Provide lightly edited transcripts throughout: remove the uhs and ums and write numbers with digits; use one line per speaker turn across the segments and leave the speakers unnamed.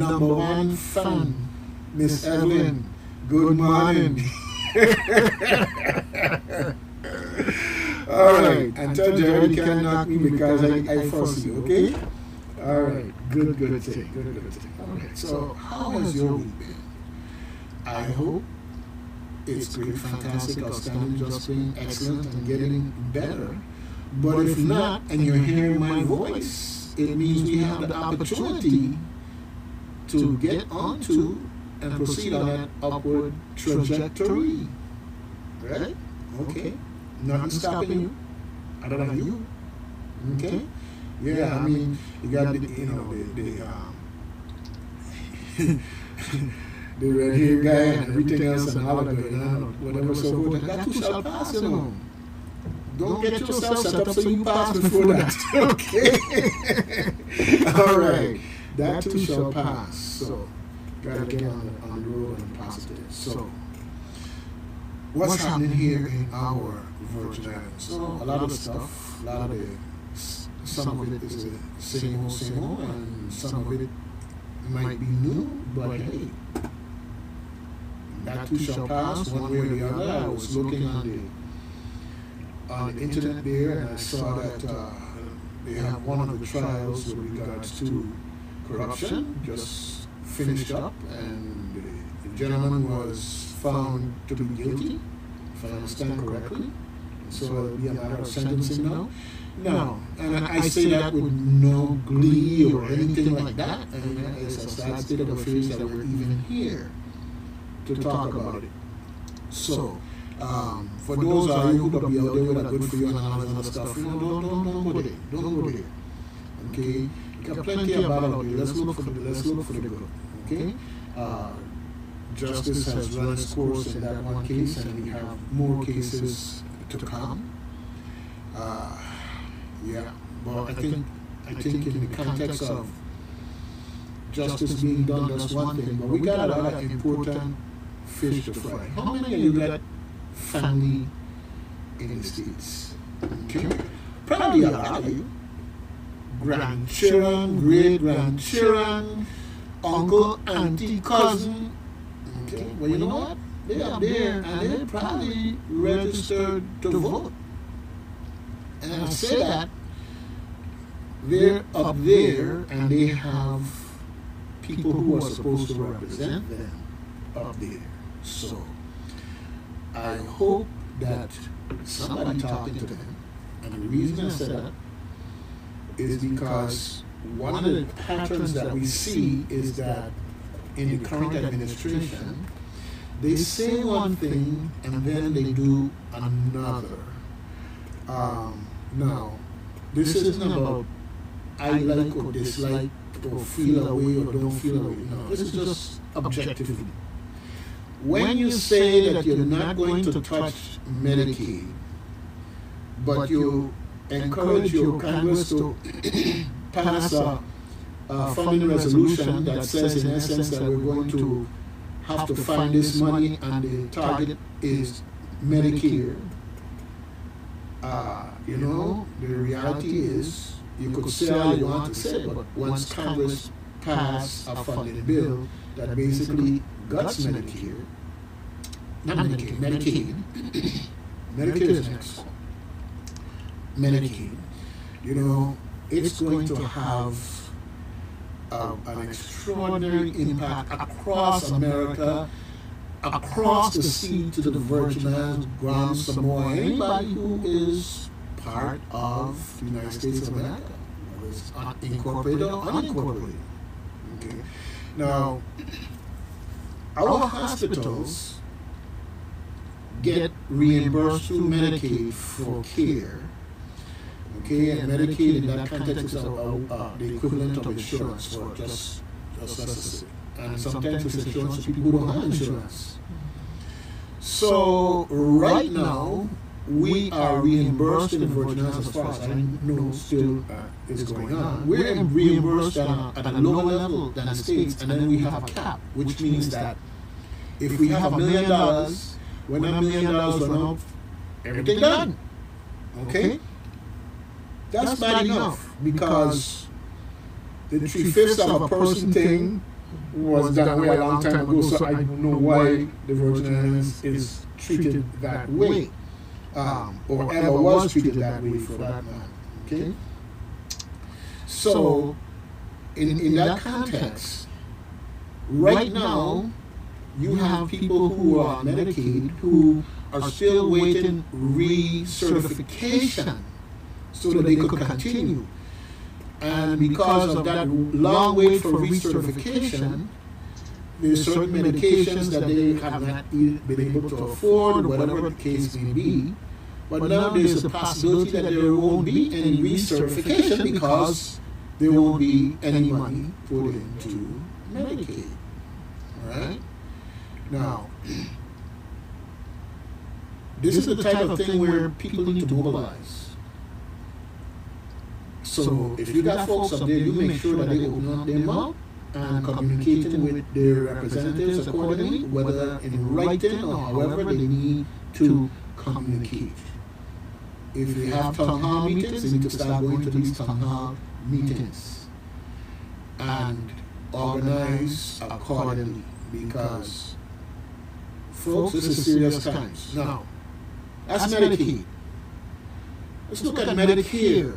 number one fan, Miss Evelyn. Good morning. All right, and tell Jared you can't knock me because I force you, okay? All right, good thing, good thing. All right, so how has your week been? I hope it's great, fantastic, outstanding, just being excellent and getting better. But if not, and you're hearing my voice, it means we have the opportunity to get onto and proceed on that upward trajectory. Right? Okay. Nothing stopping you, other than you. Okay? Yeah, I mean, you got the the red hair guy and everything else and all of it, whatever, so forth. That too shall pass, Don't get yourself set up so you pass before that. Okay? All right. That too shall pass. So, gotta get on the road and positive. So, what's happening here in our Virgin Islands? So, a lot of stuff, some of it is the same old, and some of it might be new, but hey, that too shall pass one way or the other. I was looking on the internet there, and I saw that they have one of the trials with regards to corruption just finished up, and the gentleman was found to be guilty, if I understand correctly. So it'll be a matter of sentencing now. No, and I say that with no glee or anything like that. I mean, it's a sad state of affairs that we're even here to talk about it. So, for those of you who don't be out there that are good for you and all that other stuff, don't go there. Don't go there. Okay? You got plenty of bad out there. Let's look for the good. Okay? Justice has run its course in that one case, and we have more cases to come. Yeah, but I think in the context of justice being done, that's one thing. But we got a lot of important fish to fry. How many of you got family in the States? Okay, probably a lot of you. Grandchildren, great-grandchildren, uncle, auntie, cousin. Okay, well, you know what? They're up there and they're probably registered to vote. And I say that they're up there and they have people who are supposed to represent them up there. So I hope that somebody talking to them, and the reason I say that is because one of the patterns that we see is that in the current administration, they say one thing and then they do another. Now, this isn't about I like or dislike or feel away or don't feel away. No, this is just objectively. When you say that you're not going to touch Medicaid, but you encourage your Congress to pass a funding resolution that says in essence that we're going to have to find this money and the target is Medicare, the reality is you could say all you want to say, but once Congress passed a funding bill that basically guts Medicare, not Medicaid, Medicare is next. Medicaid, it's going to have an extraordinary impact across America, across the sea to the Virgin Islands, Guam, Samoa, anybody who is part of the United States of America, whether it's incorporated or unincorporated. Okay. Now, our hospitals get reimbursed through Medicaid for care. Okay, and Medicaid in that context is the equivalent of insurance for just necessary. And sometimes it's insurance for people who don't have insurance. So right now, we are reimbursed in the Virgin Islands, as far as I know still is going on. We're reimbursed at a lower level than the States, and then we have a cap, which means that if we have $1 million, when that $1 million run out, everything done. Okay? That's bad enough, because the 3/5 of a person thing was done away a long time ago, so I don't know why the Virgin Islands is treated that way, or ever was treated that way for that matter. Okay? So, in that context, right now, you have people who are on Medicaid who are still waiting recertification so that they could continue. And because of that long wait for recertification, there's certain medications that they have not been able to afford, whatever the case may be. But now there's a possibility that there won't be any recertification because there won't be any money put into Medicaid. All right? Now, this is the type of thing where people need to mobilize. So if you got folks up there, you make sure that they open up their mouth and communicating with their representatives accordingly, whether in writing or however they need to communicate. If they have town hall meetings, they need to start going to these town hall meetings and organize accordingly, because folks, this is serious times. Now, that's Medicaid. Let's look at Medicare.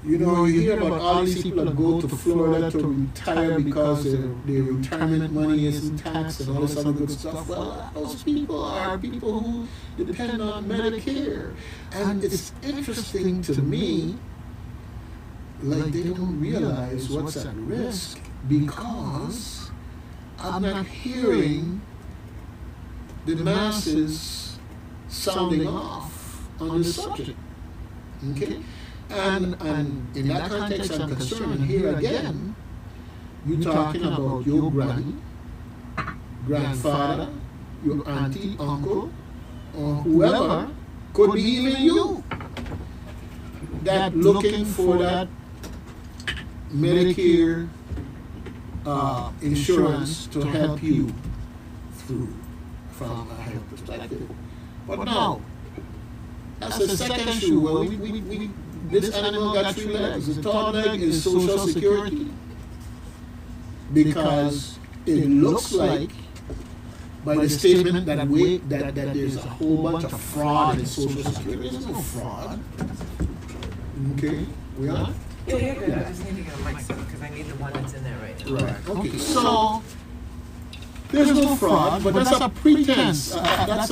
You know, you hear about all these people that go to Florida to retire because their retirement money isn't taxed and all this other good stuff. Well, those people are people who depend on Medicare. And it's interesting to me, like they don't realize what's at risk, because I'm not hearing the masses sounding off on this subject. Okay? And in that context, I'm concerned. And here again, you're talking about your granny, grandfather, your auntie, uncle, or whoever, could be even you, that looking for that Medicare insurance to help you through from a health perspective. But no, that's the second shoe. Well, this animal got 3 legs. The third leg is Social Security, because it looks like, by the statement that there's a whole bunch of fraud in Social Security. There's no fraud. Okay, we are?
Yeah, you're good. I just need to get a mic because I need the one that's in there right now.
Right. Okay. So there's no fraud, but that's a pretense. That's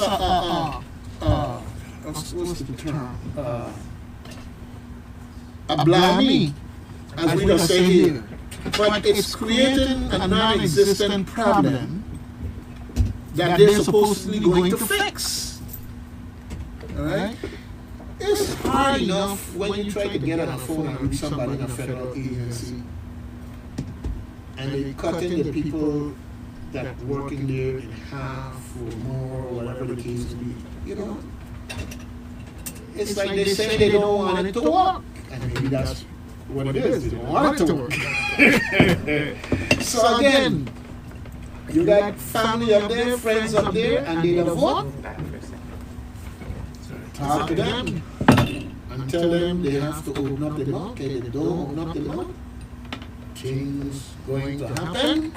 what's the term? A blaming, as we just say here. But it's creating a non-existent problem that they're supposedly going to fix. All right? It's hard enough when you try to get on the phone and reach somebody in a federal agency, and they cut in the people that working there in half or more, or whatever the case may be. You know, it's like they say they don't want it to work, and maybe that's what it is. They don't want it to work. So again, you got family up there, friends up there, and they don't vote. Talk to them and tell them they have to open up the mouth. Okay, they don't open up the mouth, things going to happen,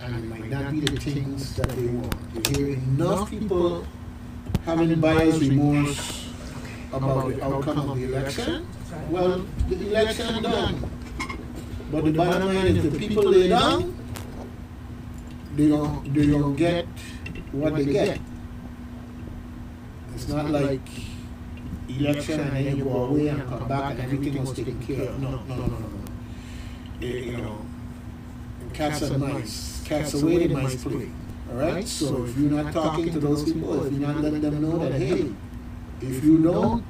and it might not be the things that they want. You hear enough people having buyer's remorse about the outcome of the election. Well, the election done, but the bottom line is the people they done, they don't get what they get. It's not like election and then you go away and come back and everything was taken care of. No. You know, cats and mice. Cats away, the mice play. Alright? So if you're not talking to those people, if you're not letting them know that, hey, if you don't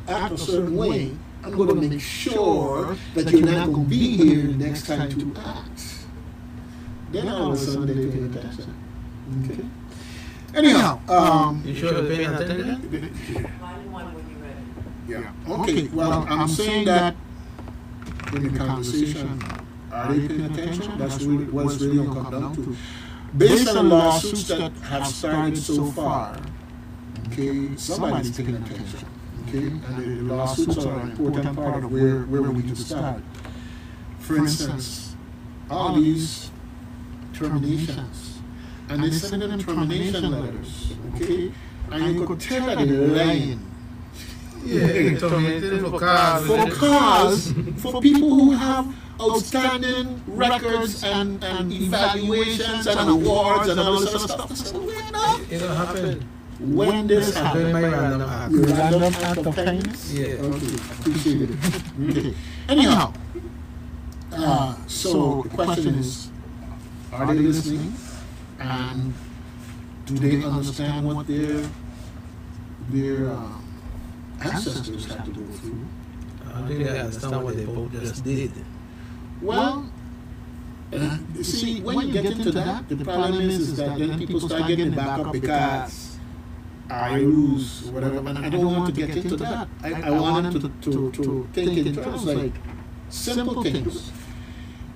act a certain way, I'm going to make sure that you're not going to be here the next time to act. Then all of a sudden they pay attention. Okay? Anyhow,
you sure they're paying attention?
Line 1 when you're ready.
Yeah. Okay. Well, I'm saying that in the conversation, are they paying attention? That's really what it's really going to come down to. Based on the lawsuits that have started so far, okay, somebody's paying attention. Okay, and the lawsuits are an important part of where we need to start. for instance, all these terminations, and they send them termination letters, okay? And you could tell that they're lying.
Yeah, terminated for cars.
For cars, for people who have outstanding records and evaluations and awards and all this other stuff.
It don't happen.
When this
Doing
happens,
my random act.
your random act of kindness?
Yeah.
Okay, appreciate it. Okay. Anyhow, so the question is, are they listening? And do they understand what their ancestors had to go through?
I think they understand what they both just did.
Well, you see, when you get into that, the problem is that then people start getting it back up because I lose, or whatever, and I don't want to get into that. I want them to think in terms like simple things.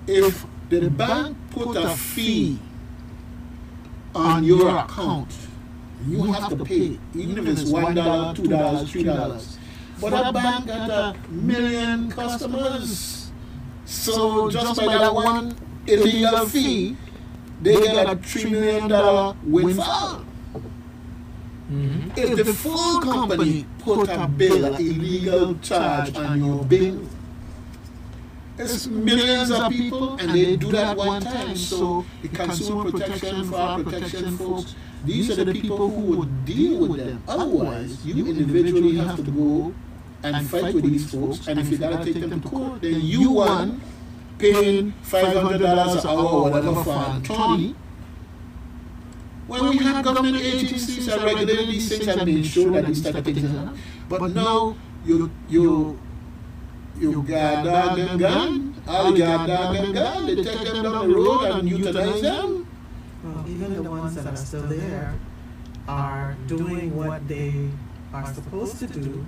If the bank put a fee on your account, you have to pay, even if it's $1, $2, $3. But that bank got 1 million customers. So just by that one illegal fee, they get a $3 million windfall.
Mm-hmm.
If the full company put a bill, an illegal charge on your bill, it's millions of people, and they do that one time. So the consumer protection, fraud protection folks, these are the people who would deal with them. Otherwise, you individually have to go and fight with these folks, and if you gotta take them to court, then you won, paying $500 an hour or whatever for an attorney. When we had government agencies that regulated these things and made sure that these type of things happen, but now you got dog and gun, all you got dog and gun, they take them down the road and euthanize them.
Well, even the ones that are still there are doing what they are supposed to do,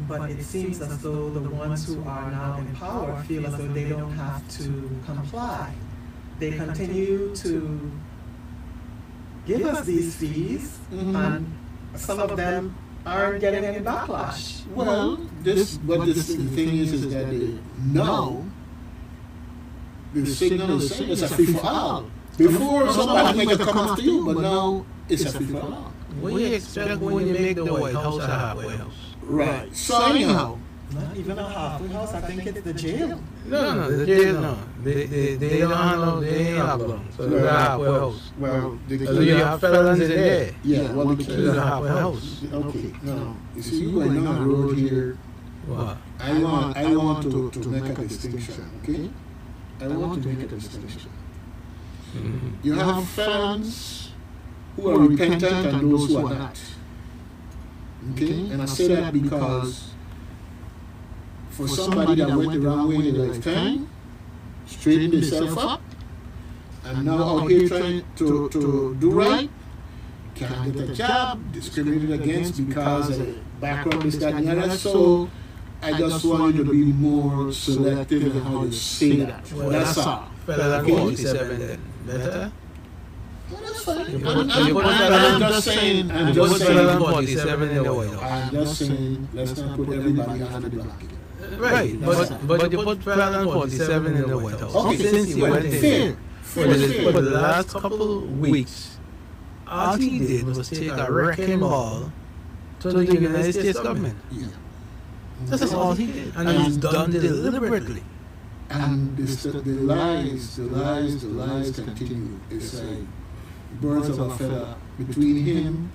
but it seems as though the ones who are now in power feel as though they don't have to comply. They continue to give us these fees, and some of them are getting any backlash.
Well, the thing is that they know the signal is saying it's a free for all. Before somebody make a come after you, but now it's a free for all.
What do you expect when you make the White House a halfway house?
Right. So anyhow,
Not even a halfway house, I think it's the jail.
No, the jail, no. They don't handle, they ain't halfway. So it's a halfway house.
well,
So you have felons in there.
yeah, well, the
It's
key
a
is
halfway house.
okay. No, you see, you going down the road here.
What?
I want to make a distinction. Okay, I want to make a distinction.
Mm-hmm.
You have felons who are repentant and those who are not. Okay, and I say that because for somebody that went the wrong way in their lifetime, straightened themselves up, and now out here trying to do right, can't get a job, discriminated against because of background, this, that, and the other. So I just want you to be more selective in how you say that.
Well,
That's all.
Felon 47 then. Better?
Well, that's fine.
You put
I'm just saying, I'm just saying,
47 in the White House.
I'm just saying, let's not put everybody under the blanket.
Right, but you put felon 47 in the White House.
Okay,
Since he went in
fair.
for the last couple weeks, all he did was take a wrecking ball to the United States government.
Yeah.
That's all he did. And it's done deliberately.
And the lies continue. It's like birds of a feather between him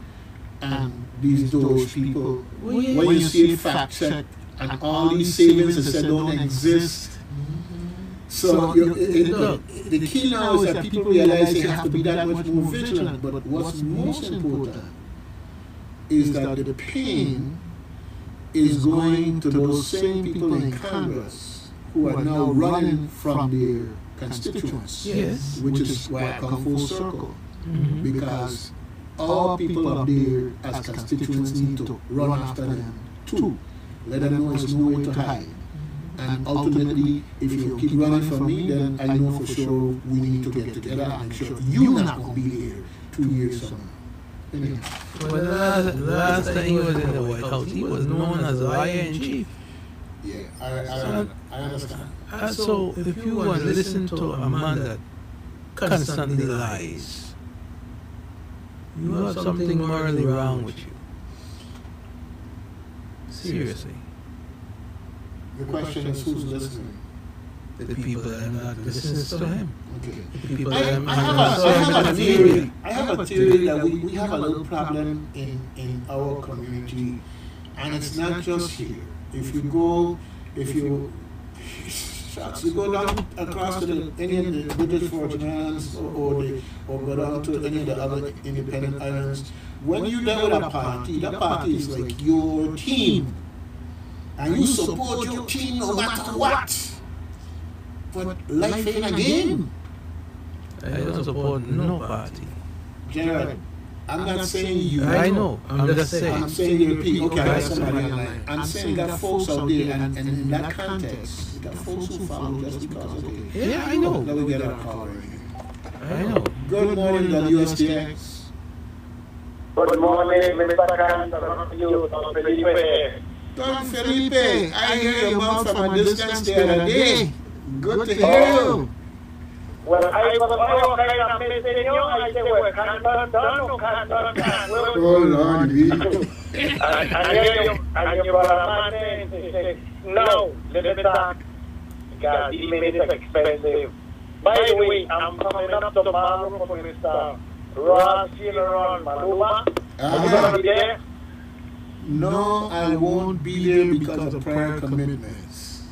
and these Doge people. When you see it fact checked, and all these savings and said don't exist. So the key now is that people realize they have to be that much more vigilant. But what's most important is that the pain is going to those same people in Congress who are now running from their constituents.
Yes.
Which is why I come full circle. Because all people up there as constituents need to run after them too. Let them know there's no way to hide. And ultimately, if you keep running from me, then I know for sure we need to get together and make sure you're not going to be here 2 years from now. Anyway.
Well, the last time he was in the White House, he was known as liar in chief.
Yeah, I understand.
So if you want to listen to a man that constantly lies, you have something morally wrong with you. Seriously.
The question is who's listening?
The people that are not listening to him.
Okay.
The people
I,
that are
I have a theory. I have a theory that we have a little problem in our community, and it's not just here. If you go down across to any of the British Virgin Islands or go down to any of the other independent islands, when you're there with a party, that party is like your team, and you support your team no matter what. But life ain't a game.
I don't support no party.
Gerald, I'm not saying you.
I know. I'm just saying.
I'm saying you're people. Okay, I got somebody online. I'm saying you got folks out there, and in that context, you got folks who follow just because. Okay.
Yeah, I know.
Let me get our caller in.
I know.
Good morning, WSTX.
Good morning, Mr. Khan. You, Don Felipe.
Don Felipe, I hear your mouth from a distance the other day. Good to hear you.
Well, I was kind of missing you. I said, well, can't done.
Oh, Lord.
And you brother man said, no, let me talk. God, he made it expensive. By the way, I'm coming up tomorrow for Mr. Ross funeral in Maluma. Are you going to be there?
No, I won't be there because of prior commitments.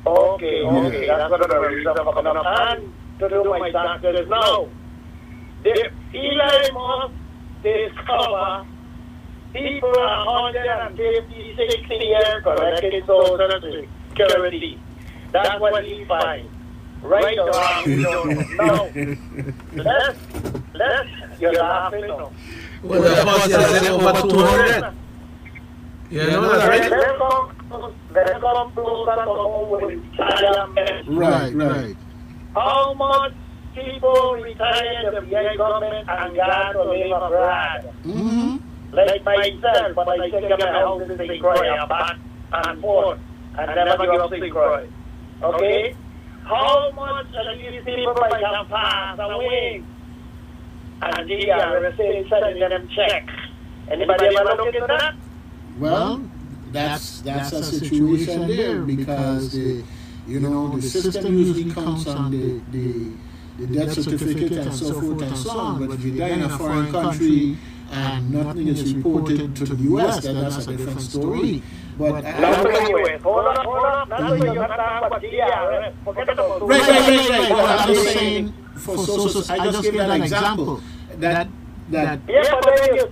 Okay, that's what the reason for coming up. And to do my doctors now. The Eli must discover people are 156 years collecting social security. That's what he finds. Right or wrong, we don't know. Let's, you're laughing, no.
Well, the boss said over 200. You know that, right?
Let's come closer to home with retirement.
Right.
How much people retire the VA government and got to live abroad?
Mm-hmm.
Like myself, but I take up my house in St. Croix, I'm back and forth, and never give up St. Croix. Okay? How much of these people can pass away? And they are sending them check. Anybody ever look into that?
Well, that's a situation there because the system usually counts on the death certificate and so forth and so on. But if you die in a foreign country and nothing is reported to the U.S., then that's a different story. But
hold on. Now you're not talking about DRS. Forget about
right. Well, I'm just saying for social. I just gave that example that.
Yeah, but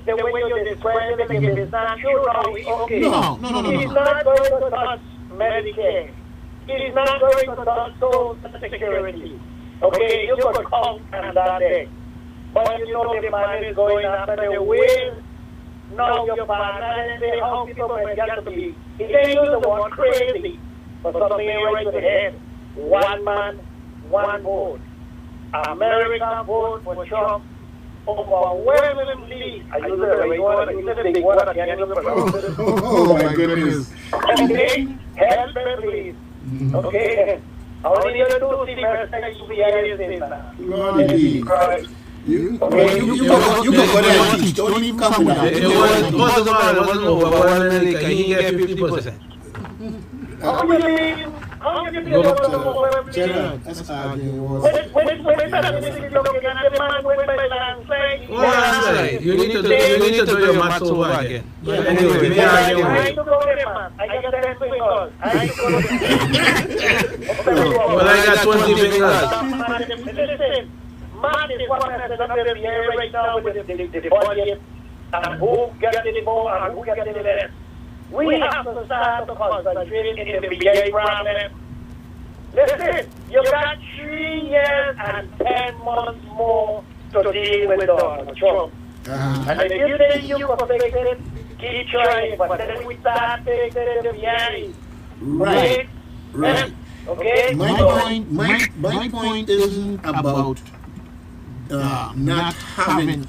then the way you describe it, if it's not true, okay.
No.
He's not going to touch Medicare. He's not going to touch Social Security. Okay, you could count on that day. But you know the man is going after the will. Now your partner and say how people might get to be. He can use the word crazy, but something right to the head. One man, one vote. American vote for Trump. Overwhelmingly, I use the right word, I use the big word, I can't even pronounce it.
Oh my goodness.
Okay, help me please. Okay, I want you to do see my UBI in that.
Lord, you can go there and teach. Don't even come with that.
It wasn't over. He get 50%.
How you mean? How you mean?
General, that's arguing.
You need to do your maths over again. But anyway, me argue. Well, I got 20 fingers.
Listen, man is what has another year right now with the budget and who gets the more and who gets the less. We have to start to concentrate in the big problem. Listen, you got 3 years and 10 months more to deal with Donald Trump. And if you think you can fix it, keep trying. But then we start fixing the behind.
Right.
Okay?
My point isn't about not having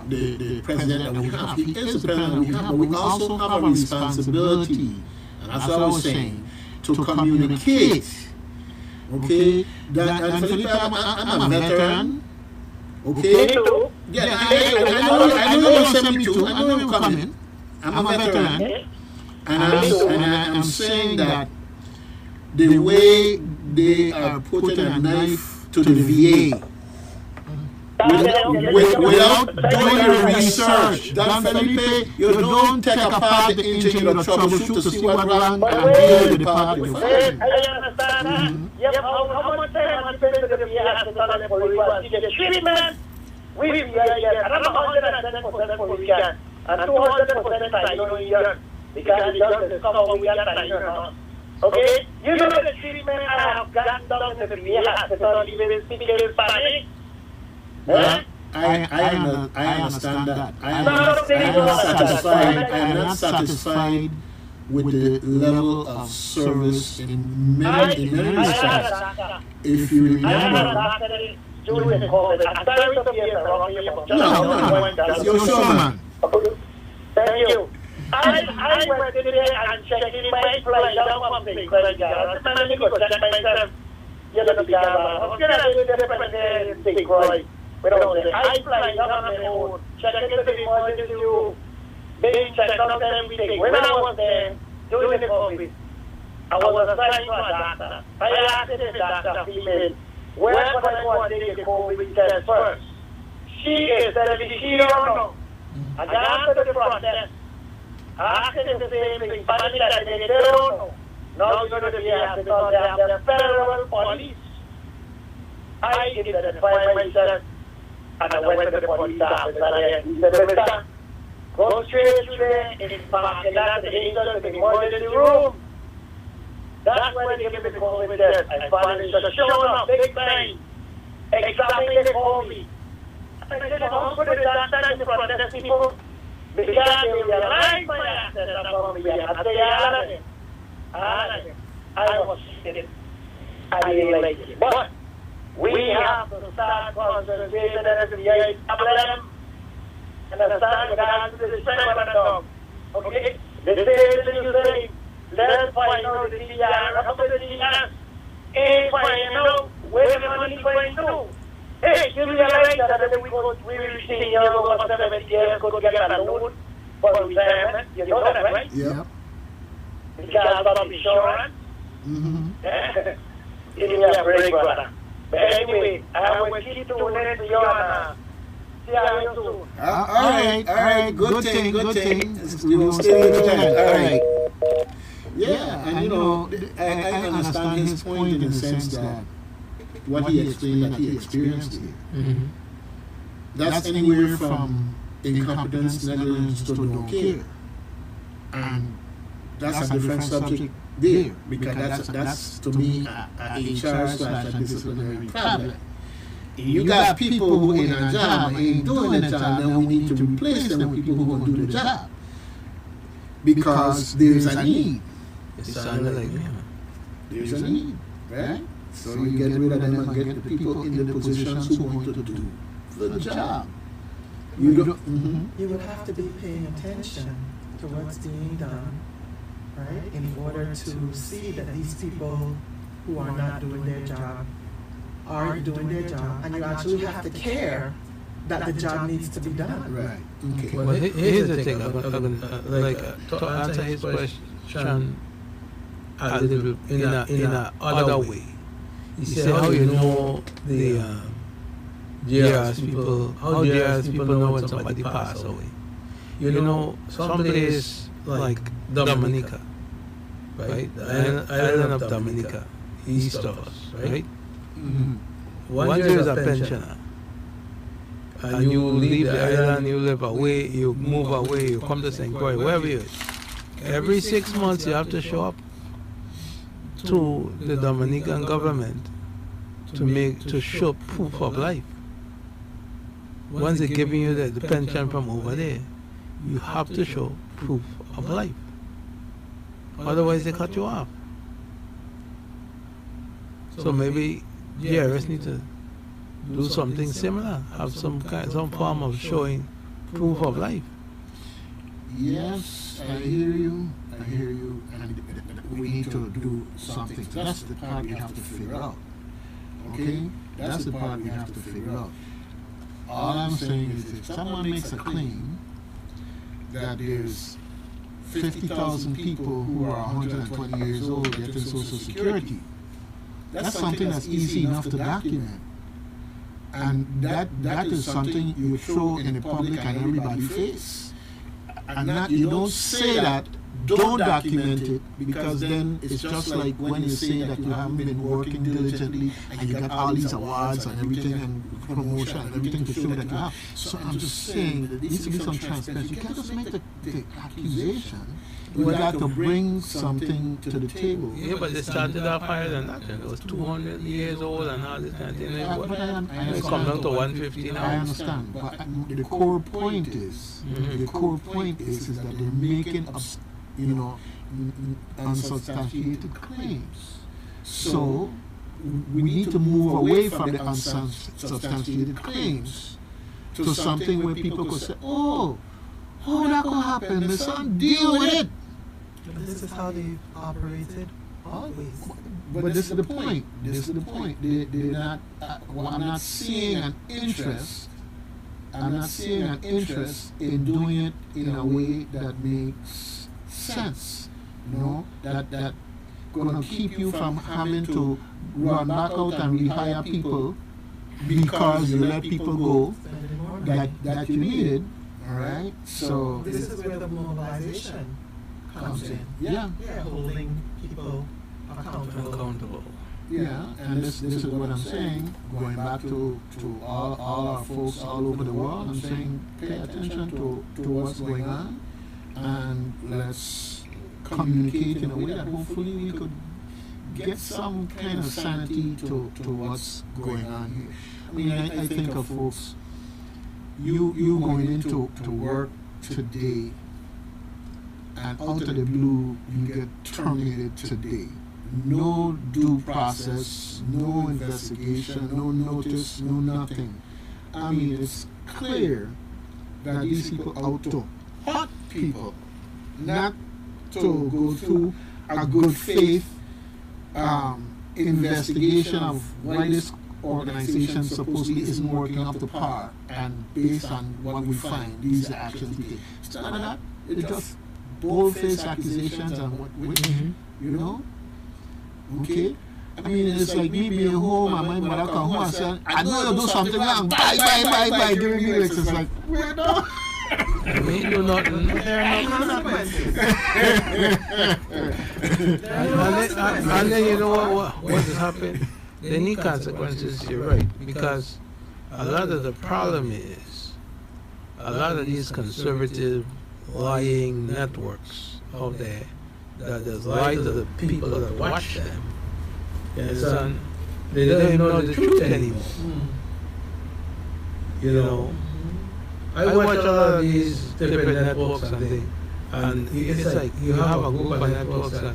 the president that we have. He is the president that we have, but we also have a responsibility and that's what I was saying, to communicate. Okay, that and Felipe, I'm a veteran. Okay, yeah, I know you're 72. I know you're coming. I'm a veteran, and I'm saying that the way they are putting a knife to the VA without doing the research, Dan Felipe, you don't take apart the engine, you troubleshoot to see what's wrong and deal with the part you're fighting.
I understand that. Yep, how much time has spent with the VA to tell them for the treatment? We get another 110% for we can, and 200% I don't know because it doesn't discover we got time. Okay? You know the treatment I have gotten done in the VA hospital, even speaking in Spanish?
I understand that. I am not satisfied with the level of service in many respects. If you remember, you're sure, man.
Thank you. I went today and checked in my flight out from the credit card. I'm going to check myself. You're going to be I'm going to do the different thing, right? I fly up on my own, checking the emergency, being checked out everything. When I was there doing the COVID, I was assigned to a doctor. I asked the doctor, female, where could I go and take the COVID test first? She is telling me she don't know. I got to the process, asking the same thing, finally I said, they don't know. Now you're going to be asked because they have the federal police. I identified myself. And I went to the police office and I said, Mister, go straight to the parking lot, the emergency room. That's where they give me the COVID test. I finally said, showing up, big time, examining the COVID. I said, don't put it that time to protest people because they realize my assets are going to be I say, all of it. I was sitting. I didn't like it. But we have to start concentrating on the VA problem and start with that to the spread. Okay? The same thing you say, let's find out the DR, up to the DR, and find out where the money is going to. Hey, you realize that we will see you over 7 years could get a loan for retirement? You know that, right?
Yeah.
Because of insurance. Give me a break, brother. But anyway, I will keep tuning into your see how you do.
All right, good thing. We will stay with that. All right. Yeah, and you know, I understand his point in the sense that what he explained that he experienced here. That's anywhere from incompetence, negligence to don't care. And that's a different subject there, because that's to me a HR/disciplinary problem. You got people who in a job ain't doing the job, then we need to replace them with people who are going to do the job. Because there's a need.
There's
a need, right? So you get rid of them and get the people in the positions who want to do the job. You
would have to be paying attention to what's being done, right, in order to see that these people who are not doing their job are doing their job, and you actually have to care that the job needs to be done.
Right. Okay.
Well, here's the thing. To answer his question a little in a other way. He said, how you know the JRS people? How JRS people know when somebody passed away? You know, some place like Dominica, right? The island of Dominica, east of us, right? Once you is a pensioner, and you leave the island, you live away, you move away, you come to St. Croix, wherever you is. Every 6 months you have to show up to the Dominican government to show proof of life. Once they're giving you the pension from over there, you have to show proof of life. Otherwise they cut you off. So maybe JRS need to do something similar, have some form of showing proof of life.
Yes, I hear you. And we need to do something. So that's the part we have to figure out. Okay? That's the part we have to figure out. All I'm saying is if someone makes a claim that there's 50,000 people who are 120 years old getting Social Security, that's something that's easy enough to document. And that is something you throw in the public and everybody's face. And not, you don't say that, don't document it, because then it's just like when you say that you haven't been working diligently and you got all these awards and everything and promotion and everything to show that you have. So I'm just saying there needs to be some transparency. You can't just make the accusation. You got to bring something to the table.
Yeah, but they started off higher than that. It was 200 years old and all this kind of thing. It come down to 150 now.
I understand, but the core point is, is that they're making unsubstantiated claims. So we need to move away from the unsubstantiated claims to something where people could say, oh, how that gonna happen? My son, deal with it.
But this is how they've operated always.
But this is the point. They're not. I'm not seeing an interest. In doing it in a way that makes sense. That gonna keep you from having to run back out and rehire people because you let people go that you needed. All right. So
this is where the mobilization comes in.
Yeah.
Holding people accountable.
Yeah, and this is what I'm saying, going back to all our folks all over the world. I'm saying pay attention to what's going on, and let's communicate in a way that hopefully we could get some kind of sanity to what's going on here. I mean, I think of folks, you going into work today, and out of the blue you get terminated today. No due process, no investigation, no notice, no nothing. I mean, it's clear that these people out to hurt people, not to go through a good faith investigation of why this organization supposedly isn't working up to par, and based on what we find, these are actions we take. It's not that, it's just bold-faced accusations and what, you know? Okay? I mean, it's like me being home and my mother come home and say, I know you do something wrong, bye, give me lyrics. It's like, we're not.
I mean, you're not. There are no consequences. And then you know what has happened? They need consequences, you're right. Because a lot of the problem is, a lot of these conservative lying networks out there, that there's lies of the people that watch them, and they don't even know the truth anymore. You know, I watch a lot of these different networks and it's like you have a group of networks that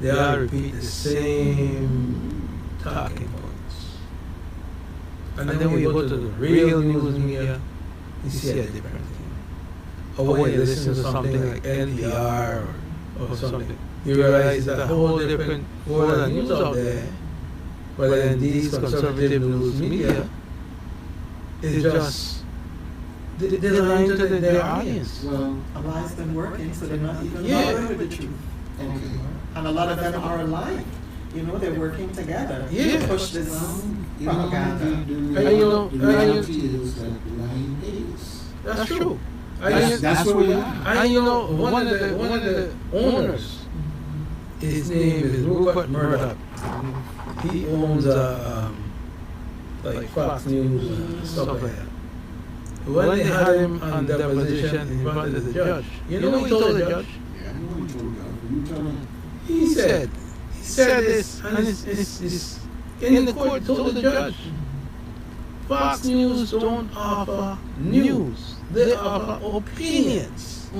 they all repeat the same talking points. And then when you go to the real news media, you see a different thing. Or when you listen to something like NPR or something, you realize that a whole different world of news out there, but then these conservative news media is just they're lying to their audience.
Well, a lie's been working, so they're not even bothered with the truth anymore. And a lot of them are alike. You know, they're working together to push this propaganda.
The reality is that lying pays.
That's true.
That's where we are.
And you know, one of the owners, his name is Rupert Murdoch. He owns like Fox News and stuff like that. When they had him on deposition in front of the judge, you know what he told the judge?
Yeah, I know what he told him.
He said this, and it's in the court, told the judge, Fox News don't offer news, they offer opinions.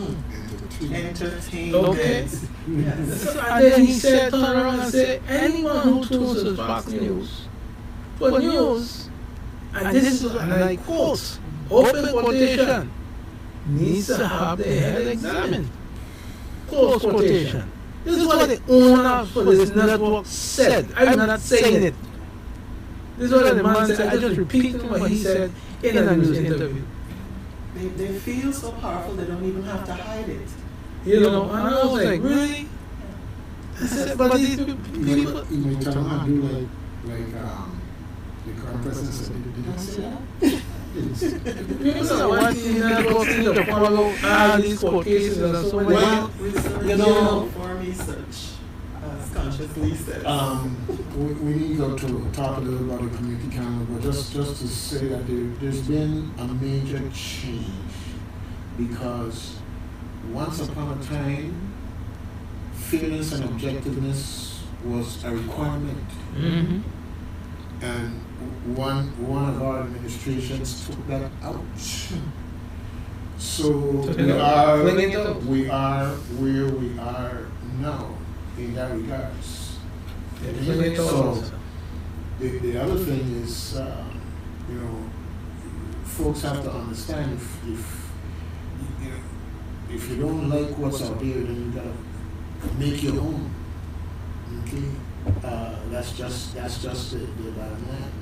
Entertainment.
Okay?
Yes.
And then he said, turn around and say, anyone who tunes to Fox News for news, and this is, and I quote, open quotation, needs to have their head examined. Close quotation. This is what the owner for this network said. I'm not saying it. This is what the man said. I just repeating what he said in a news interview.
They feel so powerful they don't even have to hide it.
You know, and I was like, really? I said, but these people.
You may tell them I do like the current president said. Did I say that?
People are watching networks to follow all these court cases and so many.
Well, you know,
For research, as consciously says.
we need to talk a little about the community calendar, but just to say that there's been a major change because once upon a time, fairness and objectiveness was a requirement.
Mm-hmm.
And one of our administrations took that out. So we are where we are now in that regards. So the other thing is, folks have to understand if you don't like what's out there, then you gotta make your own. Okay, that's just the bottom line.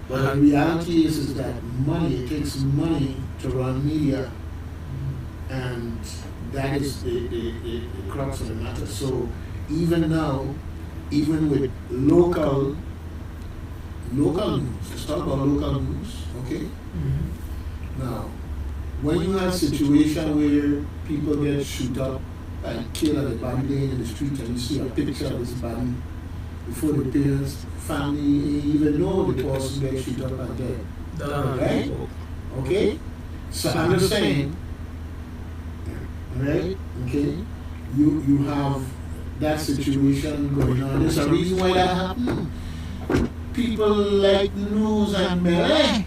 But the reality is that it takes money to run media, and that is the crux of the matter. So even now, even with local news, let's talk about local news, okay?
Mm-hmm.
Now, when you have a situation where people get shoot up and killed at a body laying in the street, and you see a picture of this body before the parents, family even know the person gets shoot up and dead. Right? Okay? So I'm just saying, right? Okay? You have that situation going on. There's a reason why that happened. People like news and melee,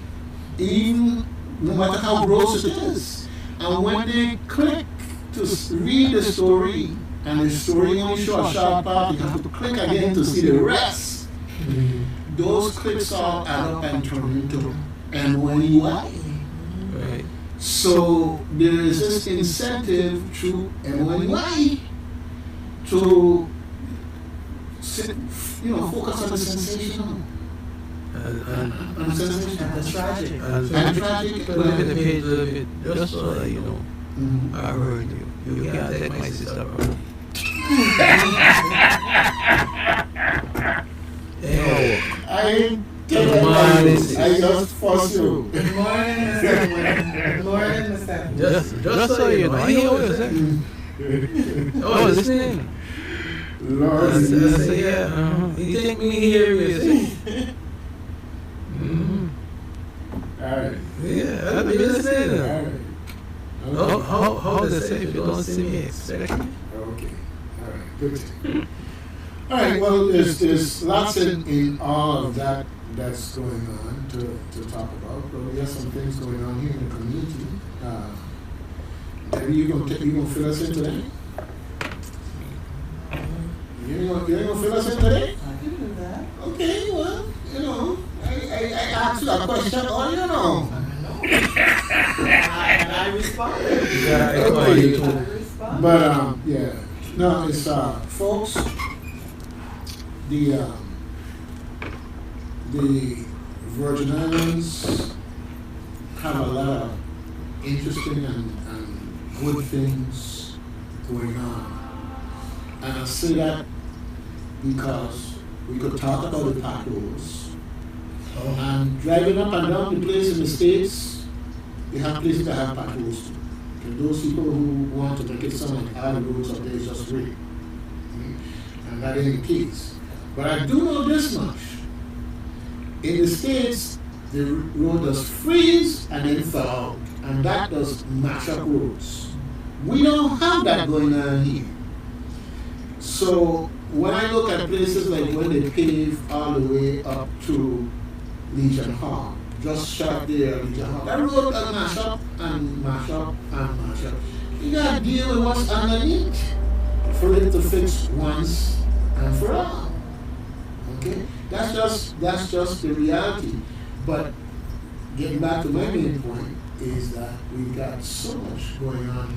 even no matter how gross it is. And when they click to read the story, and the story only shows a short part, you have to click again to see the rest.
Mm-hmm.
Those clicks all add up and turn into MONY.
Right.
So there is this incentive through MONY to focus on the sensational.
And
The tragic.
And tragic.
Put it in the page a little bit, just so that you know.
Mhm.
I heard you. You can't take my sister from me.
I ain't
Good
telling
morning.
you. I just force you.
Good morning, Mr. Edwin. Good morning, Mr. Edwin.
Just so you know. I hear what you're saying. Oh, listening.
Lord,
I say, yeah. You take me here, you see. Mm-hmm.
all right.
Yeah, I'll be listening.
All right.
How they say if you don't see me, expect me?
Okay. All right. Good. All right. Well, there's lots in all of that that's going on to talk about, but we have some things going on here in the community. Debbie, you gonna fill us in today? You gonna fill us in today?
I can do that.
Okay. Well, I asked you a question, or
And I responded.
Yeah,
Okay.
I responded.
But yeah, no, it's folks. The Virgin Islands have a lot of interesting and good things going on, and I say that because we could talk about the potholes. And driving up and down the place in the States, they have places that have potholes too. And those people who want to make it sound like all the roads up there is just great. And that ain't the case. But I do know this much. In the States, the road does freeze and then thaw, and that does mash up roads. We don't have that going on here. So when I look at places like when they pave all the way up to Legion Hall, just short there at Legion Hall, that road does mash up and mash up and mash up. You gotta deal with what's underneath for it to fix once and for all. Okay? That's just the reality. But getting back to my main point is that we've got so much going on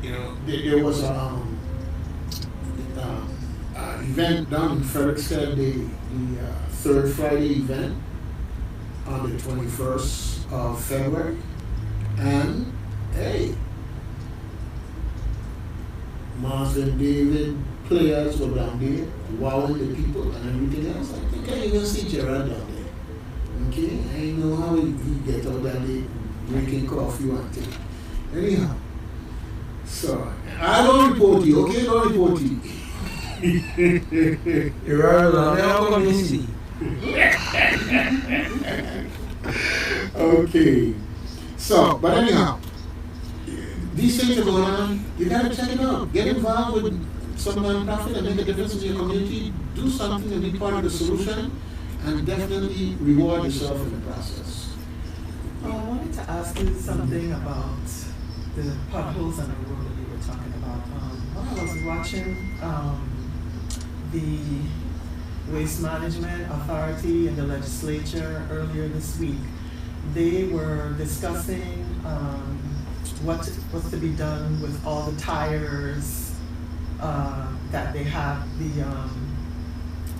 here. There was event down in Fredericksburg, the third Friday event on the 21st of February. And hey, Marvin David players were down there, wowing the people and everything else. I think I even see Gerard down there. Okay, I know how he get out there drinking coffee one thing. Anyhow, so I don't report you, okay? Don't report you.
You're right.
Okay. So, but anyhow, these things are going on. You gotta check it out. Get involved with some nonprofit and make a difference in your community. Do something and be part of the solution, and definitely reward yourself in the process.
I wanted to ask you something about the potholes on the road that you were talking about. When I was watching the Waste Management Authority and the legislature earlier this week, they were discussing what's to be done with all the tires that they have,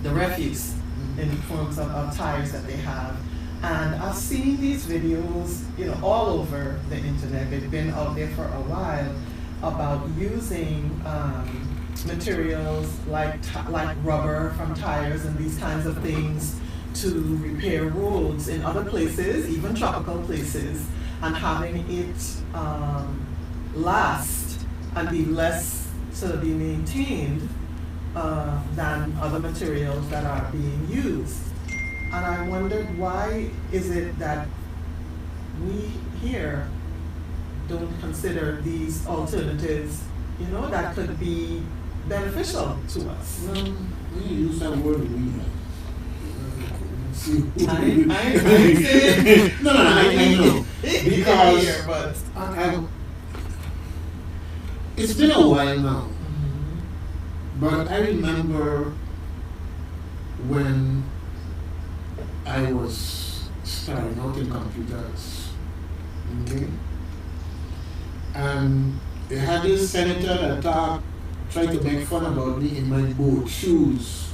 the refuse in forms of tires that they have. And I've seen these videos, all over the internet. They've been out there for a while about using materials like rubber from tires and these kinds of things to repair roads in other places, even tropical places, and having it last and be less to be maintained than other materials that are being used. And I wondered, why is it that we here don't consider these alternatives, that could be beneficial to us?
Well, when you use that word, we I know. Because it's been a while now. But I remember when I was starting out in computers. Okay? And they had this senator that tried to make fun about me in my boat shoes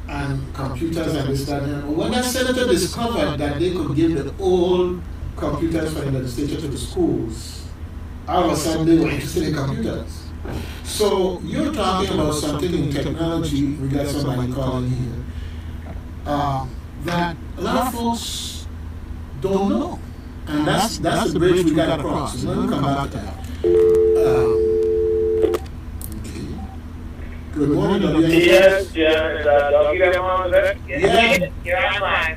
and computers and this, that, and when that senator discovered that they could give the old computers from the legislature to the schools, all of a sudden they were interested in computers. So you're talking about something in technology, we got somebody calling here, that a lot of folks don't know. And that's the bridge we got to cross. So let me come back to that. Good morning,
WSTX. Yeah. You're online.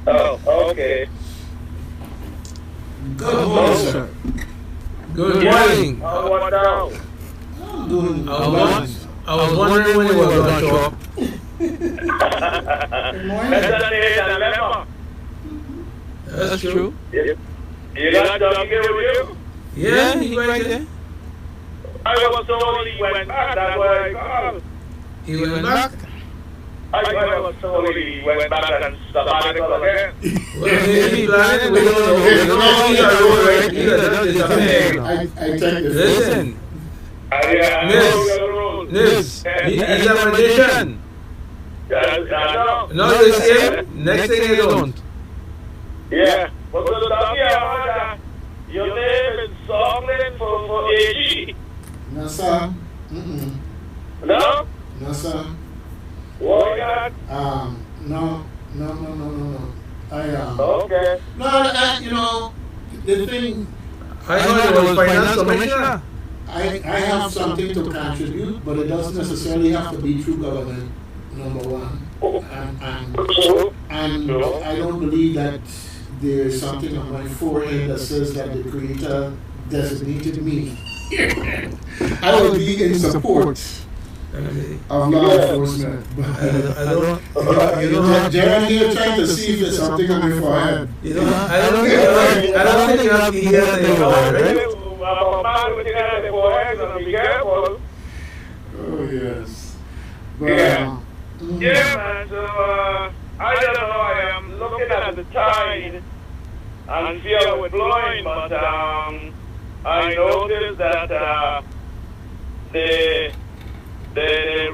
Oh, okay.
Good morning, sir.
Good morning.
What's down?
I'm doing
I was wondering when you were going to show up.
Good morning.
That's true.
You got Doug here with you?
Yeah, he's right there.
I was told he went back. That's why I called.
He went back.
I was told he went back and sabbatical again.
Well, maybe planning. We don't know. We don't know he's a road, right? He's
I take the
Listen. Nis, he's a magician. No, you see him? Next thing you don't.
Yeah. But the Dr. Your name is Songland for AG.
No, sir.
No?
No, sir.
Why not?
No.
Okay.
No, the thing,
I thought it was finance commissioner.
I have something to contribute, but it doesn't necessarily have to be through government, number one. And I don't believe that there is something on my forehead that says that the Creator designated me. I will be in support of law enforcement. Jared here trying to see if there's something on my forehead.
I don't think you have to hear anything about it, right?
Oh, yes. But,
yeah, man, so I don't know, I am looking at the tide and feel it blowing, but I noticed that the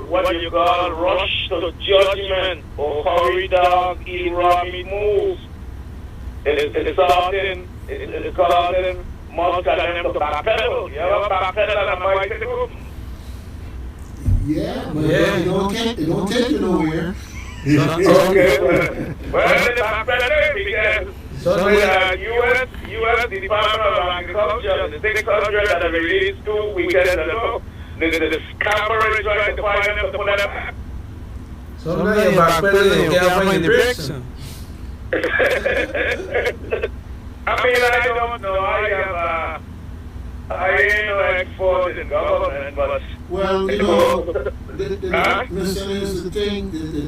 what you call rush to judgment or hurry dog eat raw meat moves. It's causing most of them to backpedal. You ever backpedal on a bicycle?
Yeah, but it don't take you nowhere.
Okay, well, the backpedal because U.S. Department of Agriculture, the 600 that they released 2 weekends ago, the scammer is trying to find them to put them back.
So now you're backpedaling, you can't find the brakes.
I mean, I don't know. I ain't no expert in government, but
well, you know, the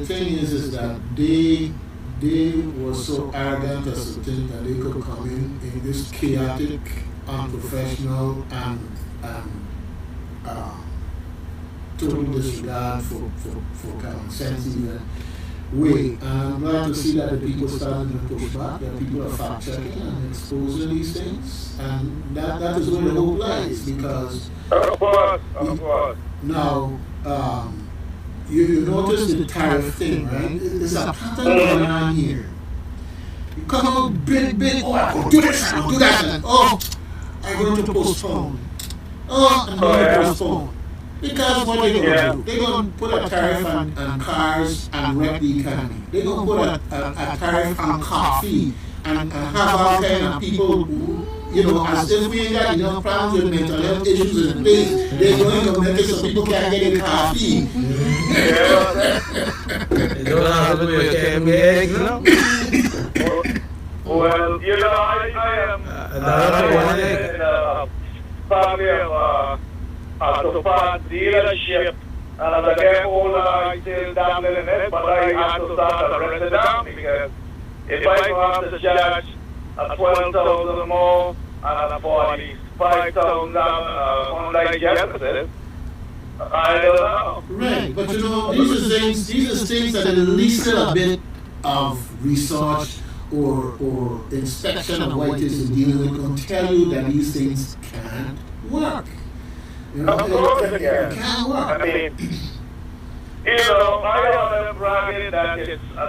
thing is that they were so arrogant as to think that they could come in this chaotic, unprofessional, and total disregard for common sense even way. And I'm glad to see that the people starting to push back, that people are fact checking and exposing these things, and that is where the hope lies, because
of course.
Now you notice the tariff thing, right? There's a pattern going on here. You come out big, oh, I will do this, I will do that, and oh, I'm going to postpone. Oh, I'm going to postpone. Because what they're going to do, they're going to put a tariff on cars and wreck the economy. They're going to put a tariff on coffee and have all kind of people, you know, as if we ain't got enough problems with mental health issues in place, they're going to make it so people can't get a coffee.
You don't have to do your candy eggs, no?
Well, you know, I am probably a support dealership, and as I get older, I still dabbling in it, but I have to start to rent it down, because if I have to charge a 12,000 more and a 45,000 online Genesis, I don't know.
Right, but you know, these are things that at least a bit of research or inspection of what it is you're dealing with can tell you that these things can't work. You know, it can't work.
I mean, you know, I am bragging that I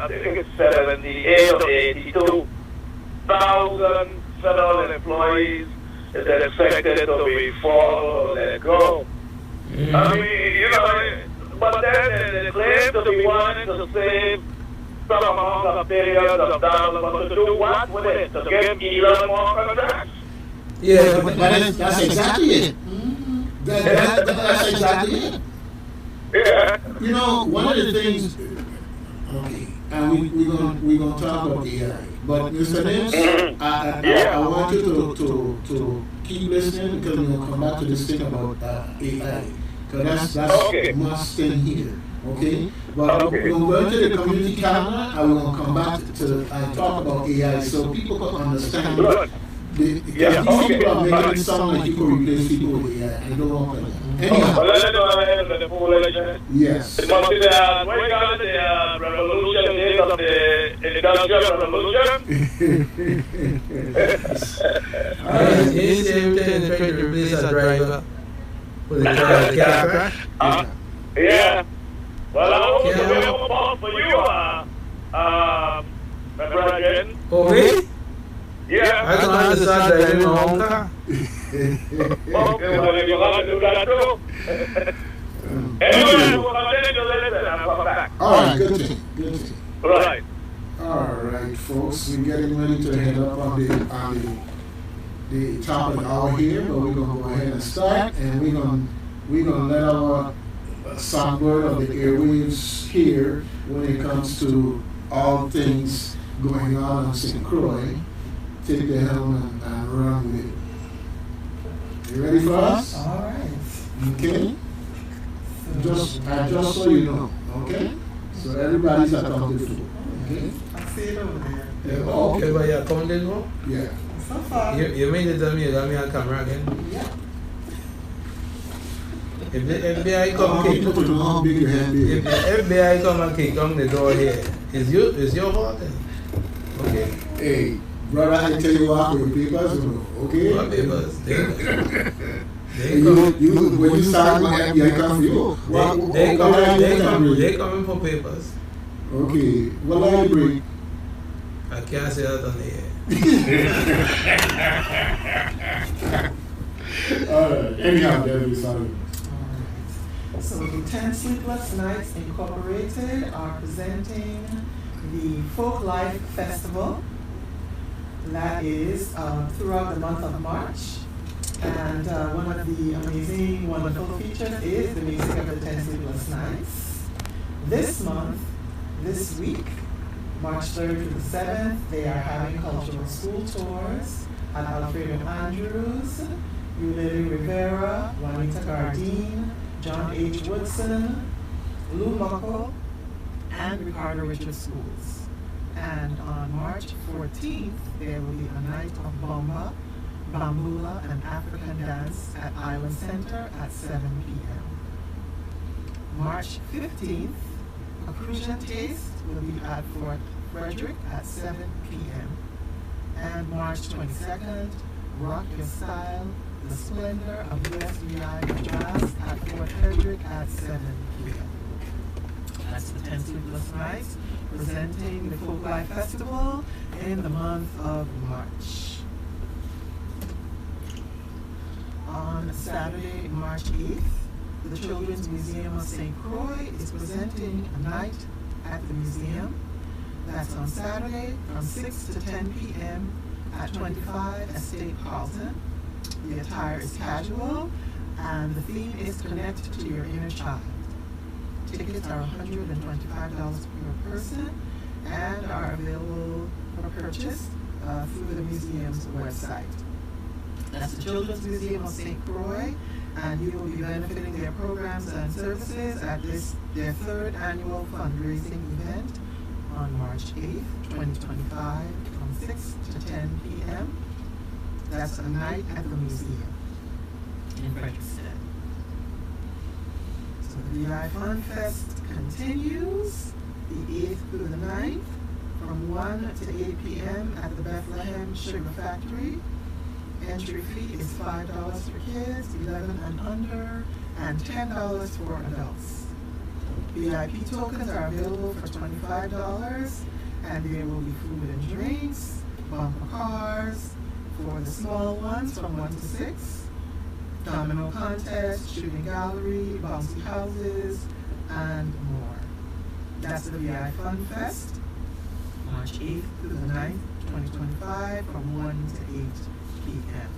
think it's 78 or 82,000 federal employees that expected to be furloughed or let go. I mean, you know, but then they claim to be wanting to save some amount of billions of dollars, but to do what with it? To give Elon more contracts?
Yeah, but that's exactly it. That's exactly it.
Yeah.
You know, one of the things, okay, and we're gonna talk about AI, but Mr. Nims, I want you to keep listening, because we're gonna come back to this thing about AI, because that's a must thing here. Okay, but we're going to go into the community calendar, and we're going to come back to talk about AI so people can understand. These people are making it sound like you can replace people with AI, and they don't want that. Anyhow. Yes.
It must be the revolution days of the industrial revolution.
Is everything trying to replace a driver with a car crash?
Yeah. Well, I hope to be able to for you, my brethren.
Oh, really?
Yeah.
I don't have to start driving my own car.
Okay, well, if you want to do that too. Anyway, we'll continue to listen and come back.
All right, good thing.
Right.
All right, folks, we're getting ready to head up on the top of the hour here, but we're going to go ahead and start, and we're going to let our songbird of the airwaves here when it comes to all things going on St. Croix. Take the helm and run with it. You ready for us?
All right.
Okay. Just so you know. Okay. So everybody's accounted for. Okay.
I see it over there.
Yeah, okay.
But you're accounted for?
Yeah.
So far.
You mean to tell me you got me on camera again?
Yeah.
If the FBI come kick,
How big your hand is.
if the FBI come and kick on the door here, it's your fault then. Okay.
Hey, brother, I tell you what, your papers, okay?
What papers? They come.
When you start with FBI come for you.
They coming for papers.
Okay, what are you bring?
I can't say that on the air.
Alright, anyhow, Debbie, sorry.
So the 10 Sleepless Nights Incorporated are presenting the Folk Life Festival. That is throughout the month of March. And one of the amazing, wonderful features is the music of the 10 Sleepless Nights. This month, this week, March 3rd through the 7th, they are having cultural school tours at Alfredo Andrews, Eulalie Rivera, Juanita Gardine, John H. Woodson, Lou Muckle, and Ricardo Richards Schools. And on March 14th, there will be a night of bomba, bambula, and African dance at Island Center at 7 p.m. March 15th, a Crucian Taste will be at Fort Frederick at 7 p.m. And March 22nd, Rock Your Style, the Splendor of USVI Jazz at Fort Frederick at 7 p.m. That's the 10 Sleepless Nights presenting the Folk Life Festival in the month of March. On Saturday, March 8th, the Children's Museum of St. Croix is presenting a night at the museum. That's on Saturday from 6 to 10 p.m. at 25 Estate Carlton. The attire is casual, and the theme is Connect to Your Inner Child. Tickets are $125 per person and are available for purchase through the museum's website. That's the Children's Museum of St. Croix, and you will be benefiting their programs and services at their third annual fundraising event on March 8th, 2025, from 6 to 10 p.m. That's a night at the museum in Frederickstead. So the VI Fun Fest continues the 8th through the 9th from 1 to 8 p.m. at the Bethlehem Sugar Factory. Entry fee is $5 for kids, 11 and under, and $10 for adults. VIP tokens are available for $25, and there will be food and drinks, bumper cars for the small ones from 1 to 6, domino contest, shooting gallery, bouncy houses, and more. That's the VI Fun Fest, March 8th through the 9th, 2025, from 1 to 8 p.m.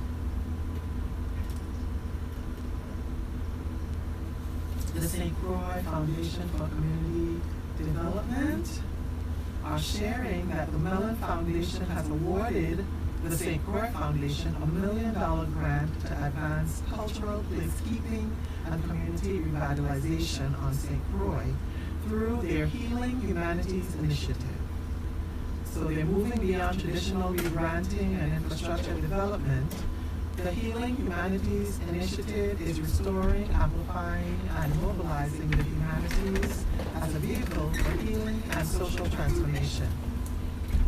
The St. Croix Foundation for Community Development are sharing that the Mellon Foundation has awarded the St. Croix Foundation a $1 million grant to advance cultural placekeeping and community revitalization on St. Croix through their Healing Humanities Initiative. So they're moving beyond traditional regranting and infrastructure development. The Healing Humanities Initiative is restoring, amplifying, and mobilizing the humanities as a vehicle for healing and social transformation.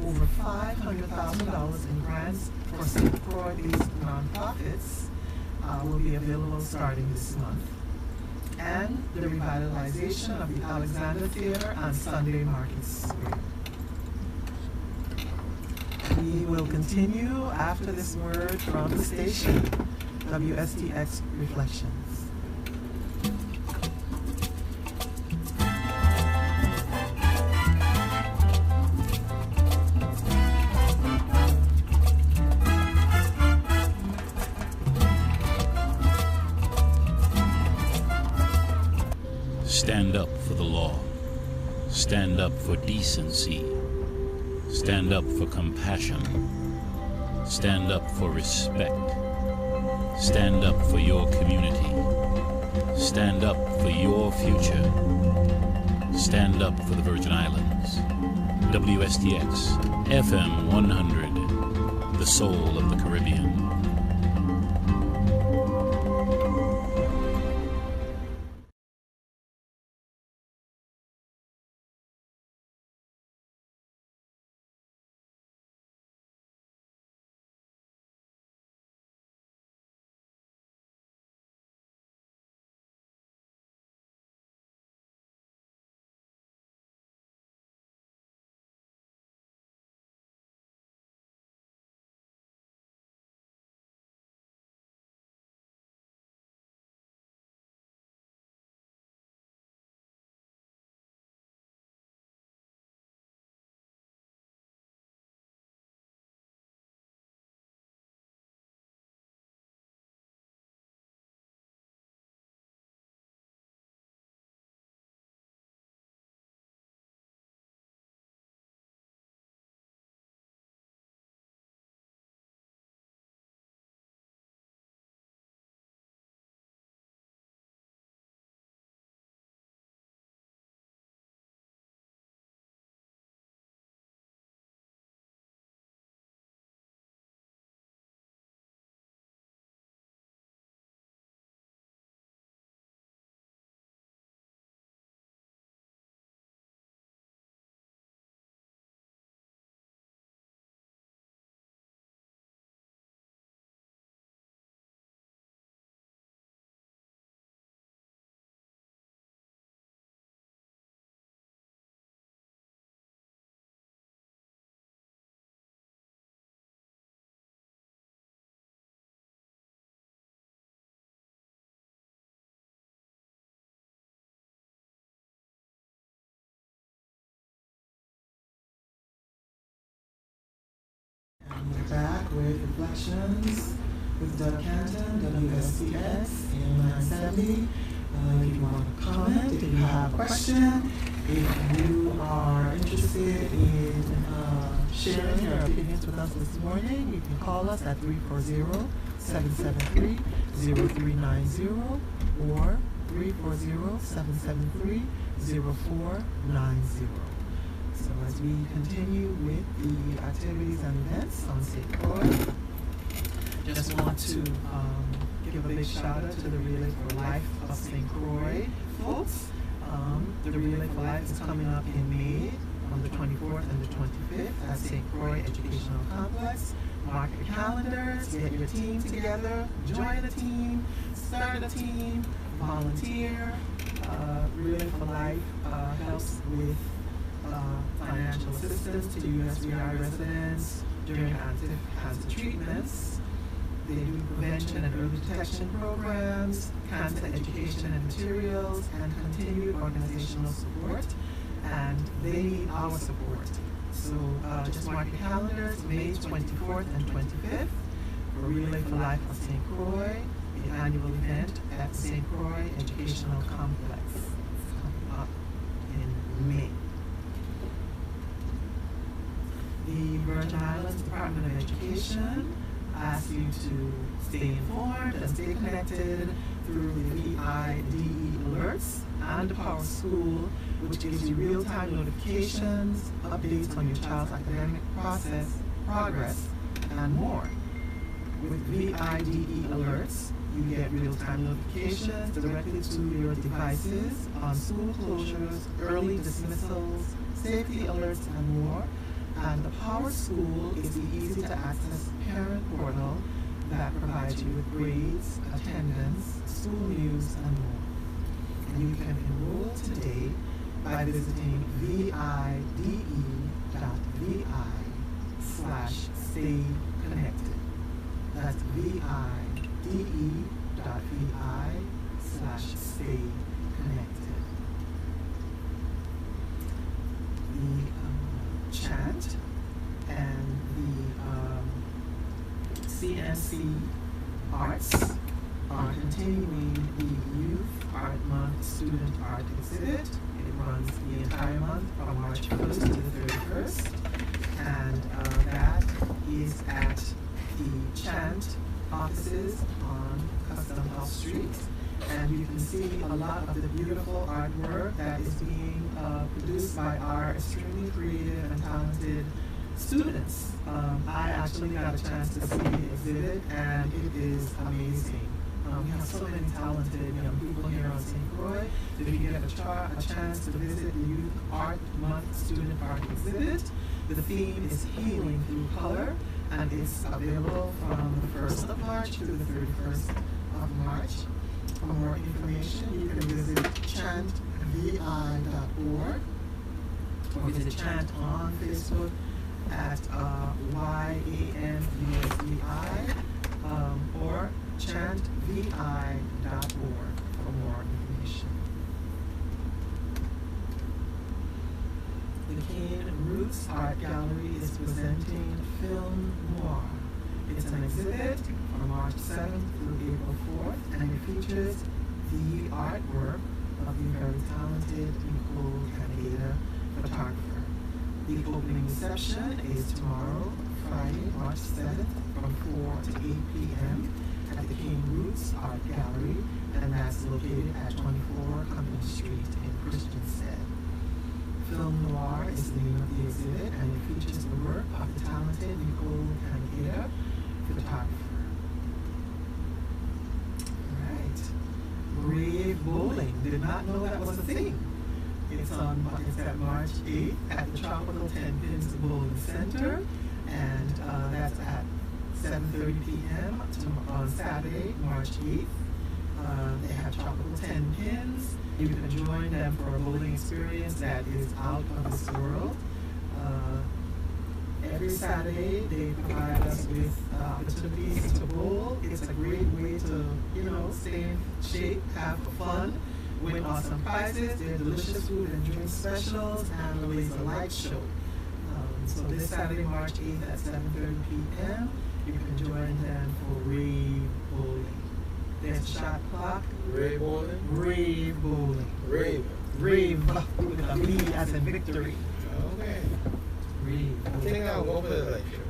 Over $500,000 in grants for St. Croix-based nonprofits will be available starting this month. And the revitalization of the Alexander Theater and Sunday Market Square. We will continue after this word from the station, WSTX Reflections.
Stand up for the law. Stand up for decency. Stand up for compassion. Stand up for respect. Stand up for your community. Stand up for your future. Stand up for the Virgin Islands. WSTX FM 100, the soul of the Caribbean.
back with Reflections with Doug Canton, WSTX in 970. If you want to comment, if you have a question, if you are interested in sharing your opinions with us this morning, you can call us at 340-773-0390 or 340-773-0490. So as we continue with the activities and events on St. Croix, just want to give a big shout out to the Relay for Life of St. Croix folks. The Relay for Life is coming up in May on the 24th and the 25th at St. Croix Educational Complex. Mark your calendars, get your team together, join a team, start a team, volunteer. Relay for Life helps with financial assistance to USVI residents during active cancer treatments. They do prevention and early detection programs, cancer education and materials, and continued organizational support. And they need our support. So just mark your calendars, May 24th and 25th for Relay for Life of St. Croix, the annual event at St. Croix Educational Complex, coming up in May. The Virgin Islands Department of Education asks you to stay informed and stay connected through the VIDE alerts and the Power School, which gives you real-time notifications, updates on your child's academic progress, and more. With VIDE alerts, you get real-time notifications directly to your devices on school closures, early dismissals, safety alerts, and more. And the Power School is the easy-to-access parent portal that provides you with grades, attendance, school news, and more. And you can enroll today by visiting vide.vi/stay connected. That's vide.vi/stay connected. The chant and the CNC Arts are continuing the Youth Art Month Student Art Exhibit. It runs the entire month from March 1st to the 31st. And that is at the Chant offices on Custom House Street. And you can see a lot of the beautiful artwork that is being produced by our extremely creative and talented students. I actually got a chance to see the exhibit, and it is amazing. We have so many talented young people here on St. Croix. If you get a chance to visit the Youth Art Month Student Art Exhibit, the theme is Healing Through Color, and it's available from the 1st of March to the 31st of March. For more information, you can visit chantvi.org or visit Chant on Facebook at YANUSVI or chantvi.org for more information. The Cane Roots Art Gallery is presenting Film Noir. It's an exhibit from March 7th through April 4th, and it features the artwork of the very talented Nicole Canada photographer. The opening reception is tomorrow, Friday, March 7th, from 4 to 8 p.m. at the King Roots Art Gallery, and that's located at 24 Company Street in Christiansted. Film Noir is the name of the exhibit, and it features the work of the talented Nicole Canada photographer. All right. Brave Bowling. Did not know that was a thing. It's at March 8th at the Tropical 10 Pins Bowling Center, and that's at 7:30 p.m. on Saturday, March 8th. They have Tropical 10 Pins. You can join them for a bowling experience that is out of this world. Every Saturday, they provide us with opportunities to bowl. It's a great way to, stay in shape, have fun, win awesome prizes. There are delicious food and drink specials, and always a light show. So this Saturday, March 8th at 7:30 p.m., you can join them for rave bowling. There's a shot clock.
Ray Bowling?
Rave bowling.
Rave.
Rave with a V as in victory.
Okay.
Rave.
I think I'll go for the lecture.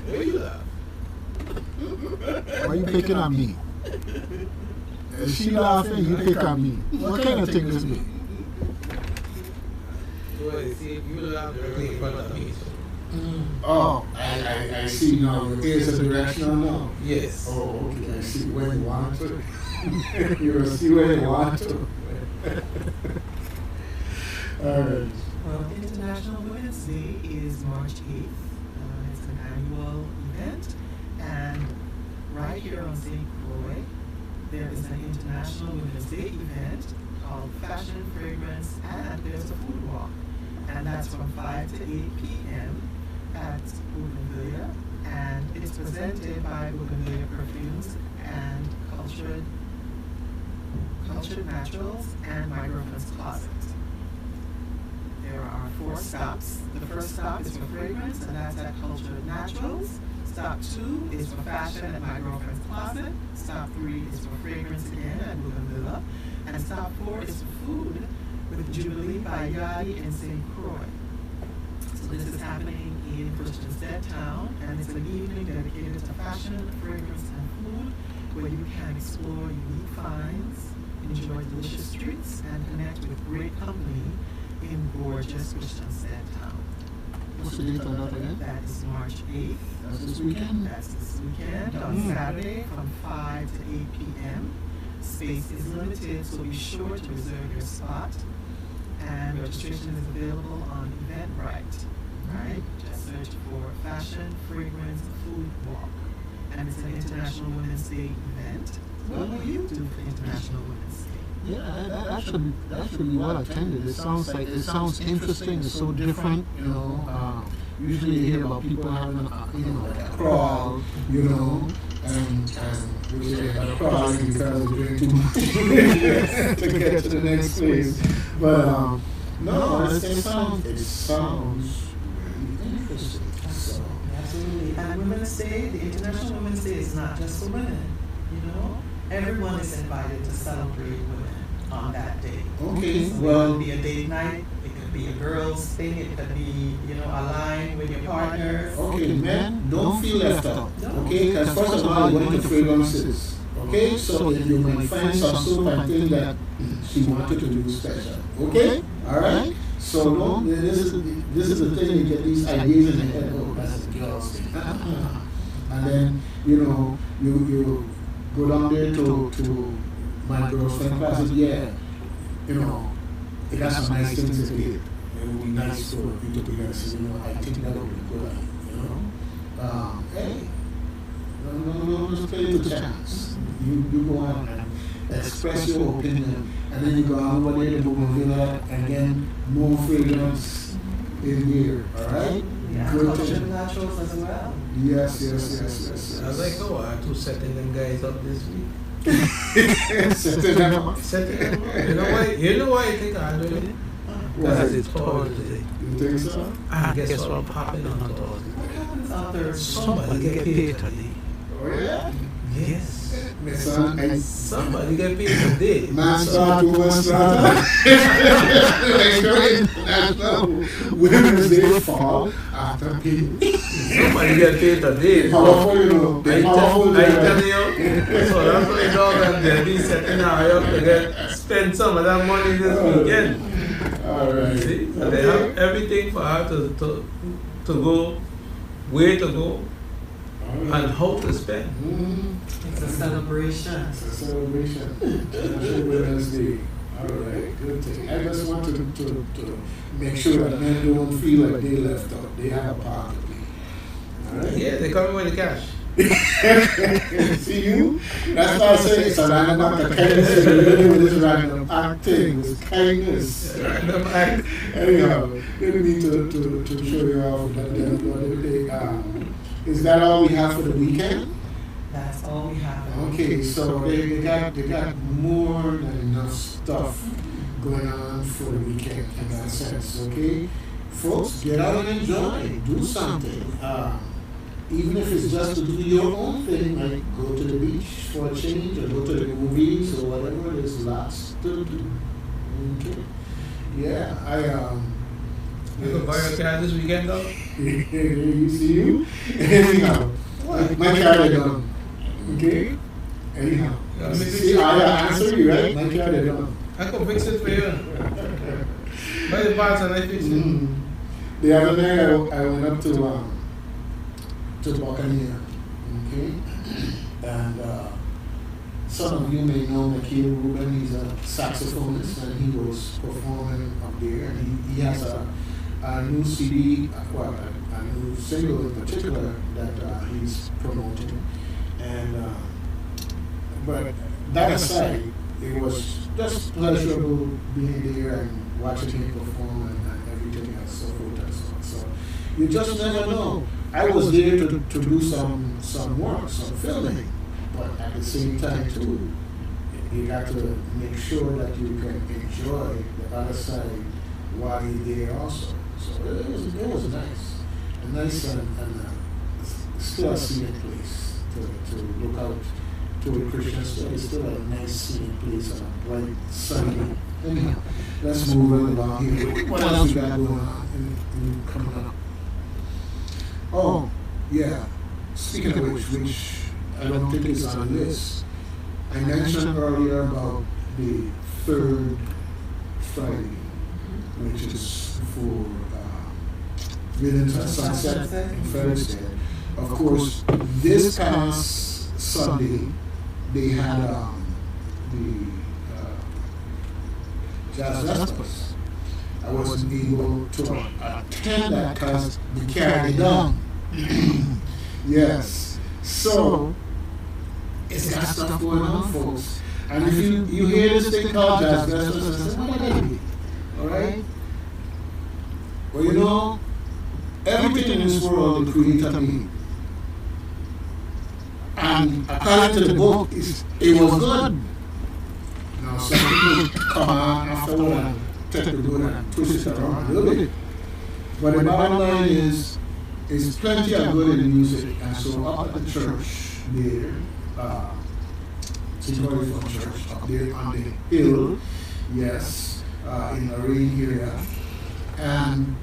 Where you laugh?
Why are you picking on me? Is she laughing? You pick on me. What kind of thing is me?
Well, see, if you laugh directly in front of me.
Oh, I see now. Your ears are directional now.
Yes.
Oh, okay. I see where you want to. You see where you want to. All right.
Well, International Women's Day is March 8th. It's an annual event. And right here on St. Croix, there is an International Women's Day event called Fashion, Fragrance, and there's a food walk. And that's from 5 to 8 p.m. at Bougainvillea. And it's presented by Bougainvillea Perfumes and Cultured Naturals and My Girlfriend's Closet. There are 4 stops. The first stop is for fragrance, and that's at Cultured Naturals. Stop 2 is for fashion at My Girlfriend's Closet. Stop 3 is for fragrance again at Bougainvillea. And stop 4 is for food with Jubilee by Yadi in St. Croix. So this is happening in Christiansted Town, and it's an evening dedicated to fashion, fragrance, and food, where you can explore unique finds, enjoy delicious treats, and connect with great company in gorgeous Christiansted Town.
What's the date on that again?
That is March 8th.
That's this weekend?
That's this weekend on Saturday from 5 to 8 p.m. Space is limited, so be sure to reserve your spot. And registration is available on Eventbrite. Right? Just search for Fashion, Fragrance, Food Walk. And it's an International Women's Day event. What will you do for International Women's Day?
Yeah, that should be well attended. It sounds interesting. It's so different, you know. Usually you hear about people having, a crawl, and they're crawling because they're doing too much to get to the next place. But no, it sounds really interesting. So.
Absolutely. And Women's Day, the International Women's Day is not just for women, Everyone is invited to celebrate women on that day.
Okay,
So it could be a date night, it could be a girls' thing, it could be, a line with your partner.
Okay, men, don't feel left out. Okay, because first of all, you're going to fragrances. Okay, so if you might find some soap and think that she wanted to do special. Okay, all right. So no, this is the thing, you get these ideas in the head. Oh, that's the girls' thing. And then you go down there to My Girlfriend's Closet. Yeah, it has some nice things in it. It would be nice for you to be nice. I think that would be good. Hey, no, just play the chance. You go on and express your opinion, and then you go over there to Bougainvillea and again more fragrance in here. All right.
Yeah, Cultured Naturals as well.
Yes.
I was like, I have to setting them guys up this week.
Setting them up.
Setting them up. You know why I think I'm doing it? Because it's Thursday.
You think so?
Guess what happened on Thursday?
What happens on Thursday?
Somebody get paid today.
Oh yeah.
Yes.
Somebody
get paid today.
Man start, woman start. International Women's Day fall after pay.
Somebody get paid today.
Powerful,
I tell you. So that's why dog and be setting out to spend some of that money this weekend.
All right.
See? So they have everything for her to go, where to go, and how to spend.
It's a celebration.
It's a celebration. International Women's Day. All right, good thing. I just wanted to make sure that men don't feel like they left out. They have a part to play. All right.
Yeah, they come with the cash.
See you? That's why I say it's a random act of kindness. You're living with this random act thing. It's kindness.
Random act.
Anyhow, we need to show you off that is that all we have for the weekend?
That's all we have.
Okay, so they got more than enough stuff going on for the weekend in that sense, okay? Folks, get out and enjoy, do something. Even if it's just to do your own thing, like go to the beach for a change or go to the movies or whatever, there's lots to do. Okay. Yeah,
You could buy a car this weekend though?
you see you? Anyhow, my car is done. Okay? Anyhow. See, I answer you, right? My car is done.
I could fix it for you. Buy the parts and I fix it.
The other day I went up to Buccaneer, okay? And some of you may know Nikhil Rubin, he's a saxophonist, and he was performing up there. And he has a new CD, well, a new single in particular that he's promoting. And but that aside, it was just pleasurable being there and watching him perform and everything else, so forth and so on. So you just never know. I was there to do some work, some filming, but at the same time too, you got to make sure that you can enjoy the other side while you're there also. So it was nice, a nice and still a scenic place to look out to a Christian store. It's still a nice scenic place on a bright sunny. Anyhow, let's move right along here. What else we got going on in coming up? Oh, yeah. Speaking of which I don't think is on the list. I mentioned earlier about the third Friday, which is for Midnight Sunset in Thursday. Of course, this past Sunday, they had the Jazz Vespers. I wasn't able to attend that because we carried it on. Yes. So, it's got stuff going on, folks. And if you hear this thing called Jazz Vespers, I say, what did it be? Alright? Well, you know, everything in this world the Creator made. And according to the book, it was good. Now, some people come on afterward and take the good and twist it around a little bit. But the bottom line is plenty of good in music. And so up at the church there, St. Holy Church, up there on the hill, yes, in the rain area. And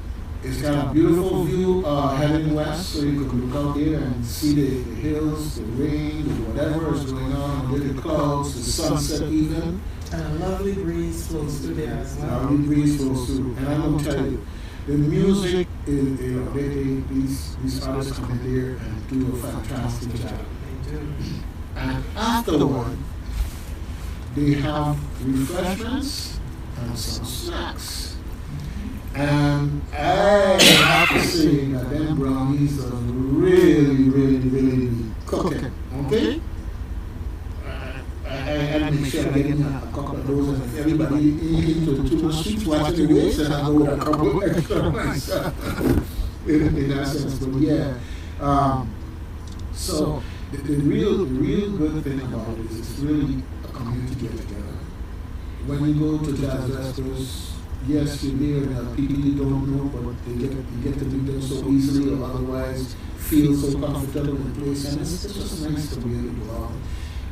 it's got a beautiful view heading west, so you could look out there and see the hills, the rain, whatever is going on, the little clouds, the sunset even.
And a lovely breeze flows through there as well.
Lovely breeze flows through. And I'm going to tell you, the music is, you know, these artists come in there and do a fantastic job.
They do.
And afterward, they have refreshments and some snacks. And I have to say that them brownies are really cooking. Okay? I make sure I get a couple of those, and if everybody eating too much sweets, watching the waist, and I go with a couple extra myself. in that sense, but yeah. So the real good thing about it is it's really a community get together. When you go to Jazz Vespers, yes, you're there and people you don't know, but you get to meet them so easily or otherwise feel so comfortable in the place, and it's just nice to be able to go out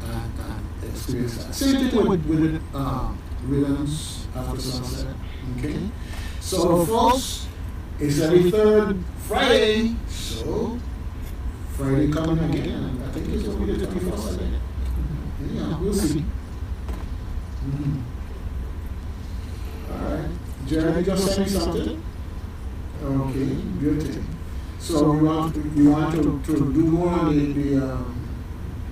and experience that. Same thing with Rhythms After Sunset. Okay? So folks, it's every third Friday, so Friday coming again. I think it's going to be the 21st again. Yeah, we'll see. Alright. Jeremy just sent me something. Okay, good thing. So you want to do more on the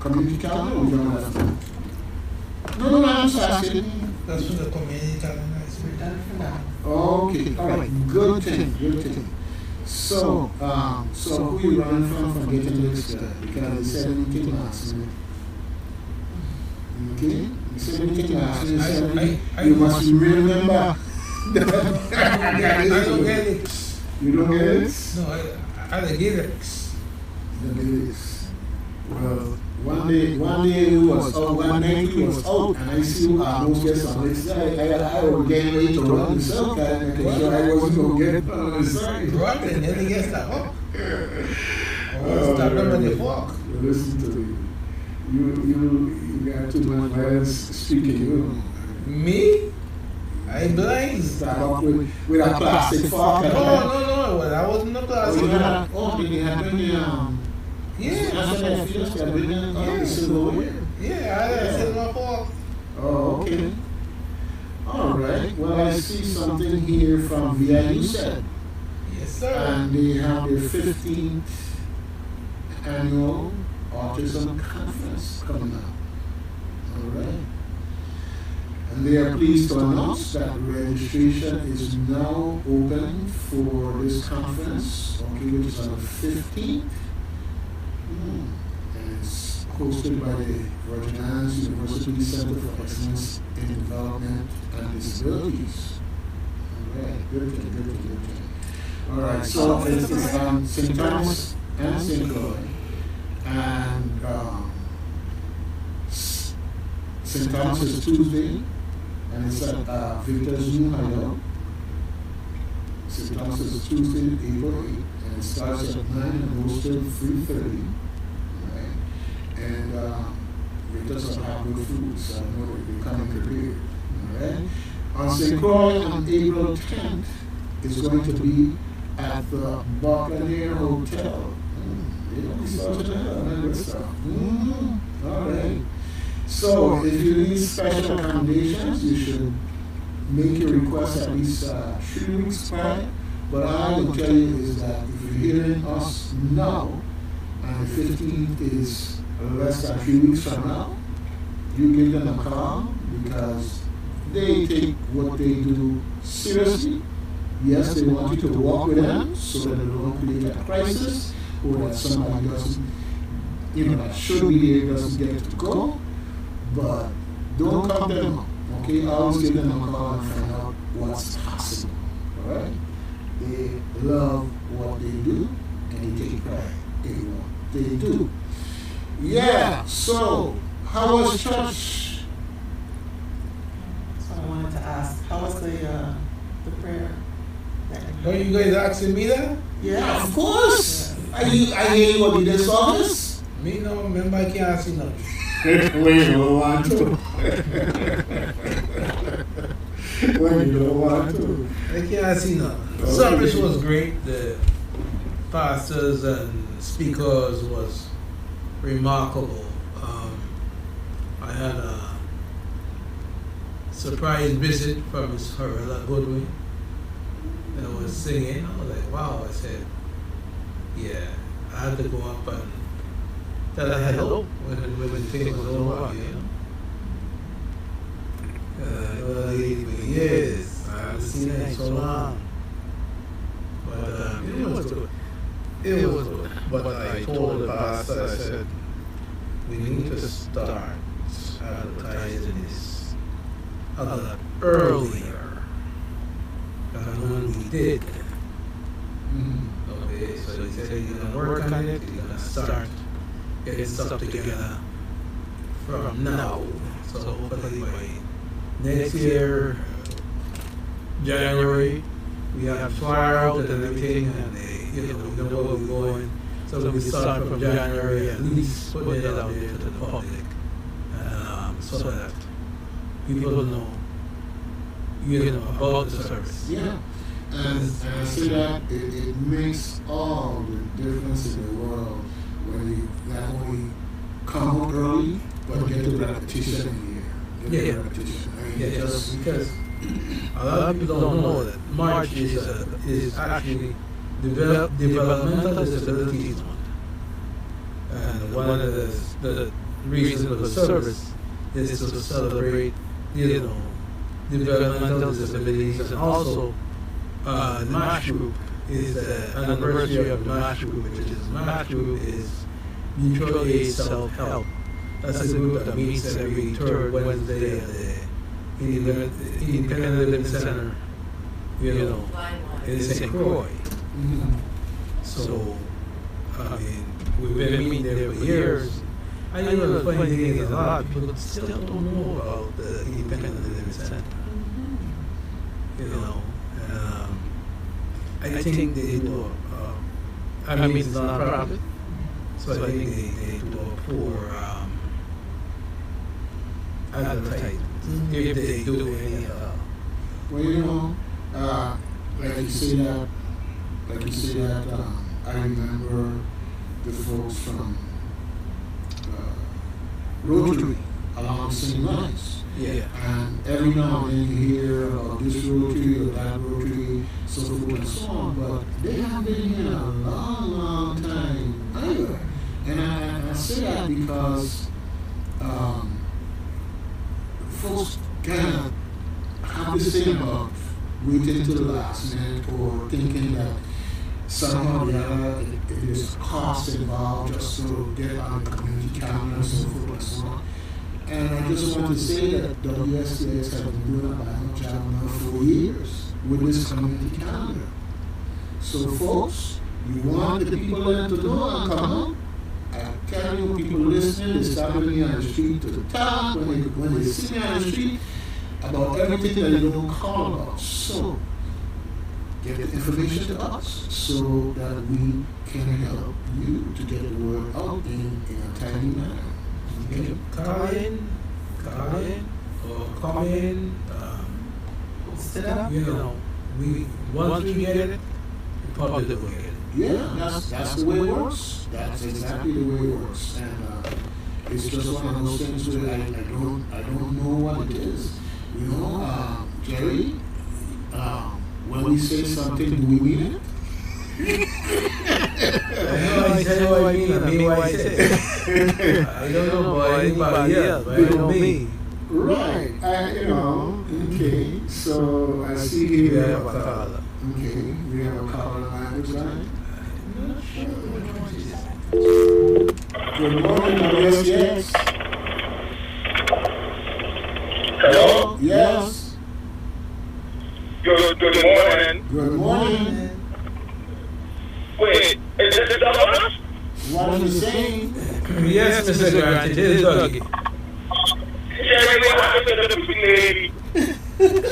community calendar or you don't have to? No, I'm just asking.
That's for the community calendar.
We're done for now.
Okay, alright, good thing. So, who you running from getting next guy? Because he said anything last minute. Okay? He said anything last minute. You must remember.
I don't get it.
You don't get it?
No, I don't get it.
The lyrics. Well, One day he was out, one night he was out, and I see most guests on the side. I was getting ready to run the cell car, making sure I wasn't going to get on the side.
Running, and then he gets like, oh.
Oh,
Stop them when they
yeah.
walk.
Listen to me. You got too much violence speaking. You.
Me? I ain't blind.
Start up with a plastic fork.
No. Well, I wasn't a plastic.
They had been the silverware.
Yeah, I had a silver fork.
Oh, okay. All right. Well, I see something here from VIU said.
Yes, sir.
And they have their 15th annual autism conference coming up. All right. And they are pleased to announce that registration is now open for this conference, okay, which is on the 15th. And it's hosted by the Virgin Islands University Center for Excellence in Development and Disabilities. All right, good thing. All right, so it's St. Thomas and St. Croix, and St. Thomas is Tuesday, and it's at Victor's New Hideout. St. Thomas is Tuesday, April 8th, and it starts at 9 and goes till 3:30. Right? And Victor's will have good food, so I know they're coming prepared. All right? On St. Croix on April 10th is going to be at the Buccaneer Hotel. They don't be such a good stuff. All right. So if you need special accommodations, you should make your request at least 3 weeks prior. But I will tell you is that if you're hearing us now, and the 15th is less than 3 weeks from now, you give them a call because they take what they do seriously. Yes, they want you to walk with them so that they don't create a crisis or that somebody doesn't, that should be there doesn't get to go. But don't cut them up, okay? Always give them a call and find out what's possible, all right? They love what they do and they take pride in what they do. Yeah, so how was church?
So I wanted to ask, how was the prayer?
Are you guys asking me that?
Yeah,
Of course. I hear what you did this.
Me no, remember I can't see nothing.
When you don't want to. When you don't want to.
I can't see nothing.
Okay.
Service was great. The pastors and speakers was remarkable. I had a surprise visit from Miss Harella Goodwin. And I was singing. I was like, wow. I said, yeah, I had to go up and tell her hello when the thing was over, yes, I haven't seen her in so long. But it was good. It was good. But I told the pastor, I said, we need to start advertising this a lot earlier than when we did. Okay, so he said you're going to work on it, you're going to start getting stuff together from now. So hopefully by next year, January, we have flyer out and everything, and we know where we're going. So we start from January, at least putting it out there to the public, so that people know, about the service.
Yeah. And I say that it makes all the difference in the world when you not only come out early, but get the repetition in here. Get the repetition. I mean,
Just because a lot of people don't know that March is actually developmental disabilities month. And one of the reasons for the service is to celebrate, developmental disabilities, and also the MASH group is the anniversary of the MASH group, which is MASH group is Mutual Aid Self-Help. That's a group that meets every third Wednesday at the Independent Living Center, in St. Croix.
Mhm.
So, we've been meeting there for years, I know the funny thing is a lot of people still don't know about the Independent Living Center. You know, I think they do. I mean, it's not a profit, so I think they do a poor advertisement if they do any.
Well, you know, like you say that, I remember the folks from Rotary along the same lines.
Yeah.
And every now and then you hear about this Rotary or that Rotary, so forth and so on, but they haven't been here a long, long time either. And I say that because folks kind of have this thing about waiting till the last minute or thinking that somehow or the other there's cost involved just to get on the community calendar and so forth and so on. And I just want to say that WSTX has been doing a vital job now for years with this community calendar. So folks, you want the people there to know and come out. I tell you, people listening, they stop me on the street to talk when they see me on the street about everything that they don't call about. So get the information to us so that we can help you to get the word out in a timely manner. Okay?
Call in, or come in,
Set up.
you know, once we get it, the public will get it.
Yeah, that's the way it works. That's exactly the way it works. And it's just one of those things where I don't know what it is. You know, Jerry, when we say something, do we mean it?
I know what I mean what I say. I don't know about anybody else, but I know me.
Right. Okay. So I see here.
We have a caller.
Okay, we have a caller language line.
I'm not sure which one it is.
Good morning, WSTX.
Hello?
Yes.
Good morning.
Good morning.
Wait, is this Douglas?
What are you saying?
Yes, Mr. Grant, it is Dougie.
Jerry, what happened to the big lady?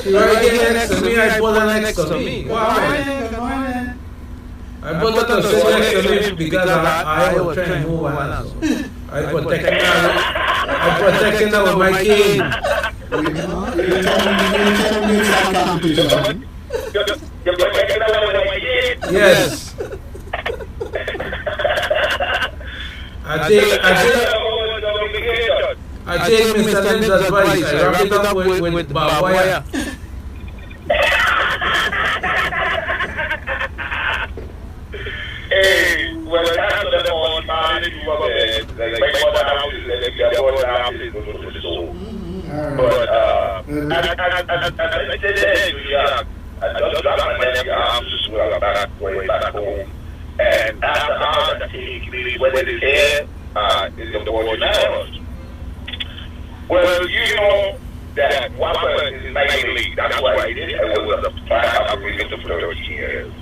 She right here next to me, I put her next to me. Why?
Good morning.
I put her to sit next to me because I was trying to move on. I protecting her with my cane.
You're telling me it's our competition.
You're protecting her with my kid?
Yes. I take Mr. Lynn's advice. I wrap it up with barbed wire.
Hey, well, that's the one man in your bed. Like, my mother house is like your mother house is for the soul. But, I said, yeah, I just got my nephew arms to swear back home. And after all that takes place, whether it's here, in the 40 hours. Well, you know that Whopper is Ivy League. That's why I did it. I was a fire operator for 13 years.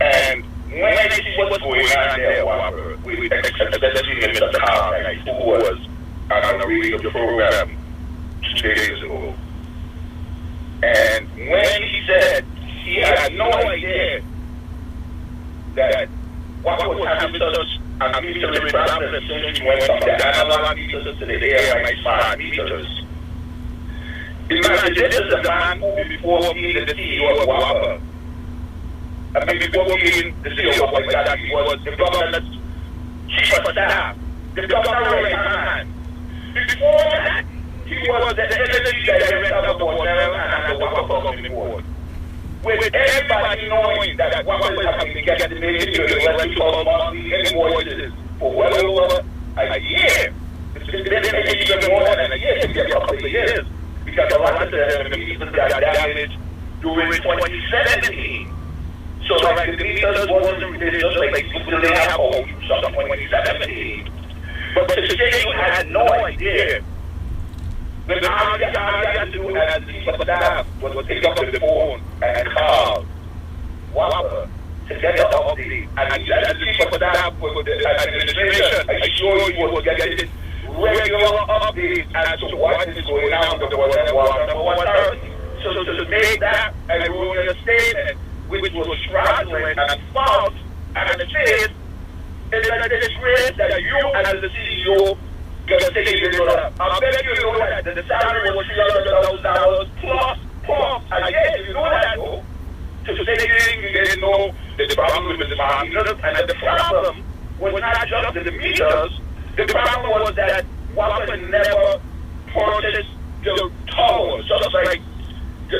And when I see what's going on there, Whopper, we especially Mr. Carl, who was on the radio program 2 days ago. And when he said he had no idea that what was having such a military problem since he went from the analog meters to the AMI smart meters. Imagine this is a man who before being the CEO of Whopper, before being the CEO of Whopper, that he was the governor's chief of staff, the governor's right hand. Before that, he was the energy director of the Water and the Whopper Government Board. With everybody knowing that Whopper is having to get the military electrical monthly invoices for well over a year. It's been even more than a year, it's been a couple of years. Because a lot of the meters got damaged during 2017. So like the meters wasn't just like they have all use up 2017. But to say you had no idea, then all you had to do as the chief of staff was pick up the phone and call Whopper to get the update update. And the chief of staff for the administration, I assure you was getting regular updates as to what is going on with the water number 130. So to make that a erroneous statement, which was fraudulent and false, and the truth is a disgrace that you as the CEO gonna take it up. I bet you know that the salary was $300,000 plus. Again, you know that, though. To say you didn't know the problem with the meters, and the problem was not just the meters. The problem was that Wapper never purchased the towers, just like the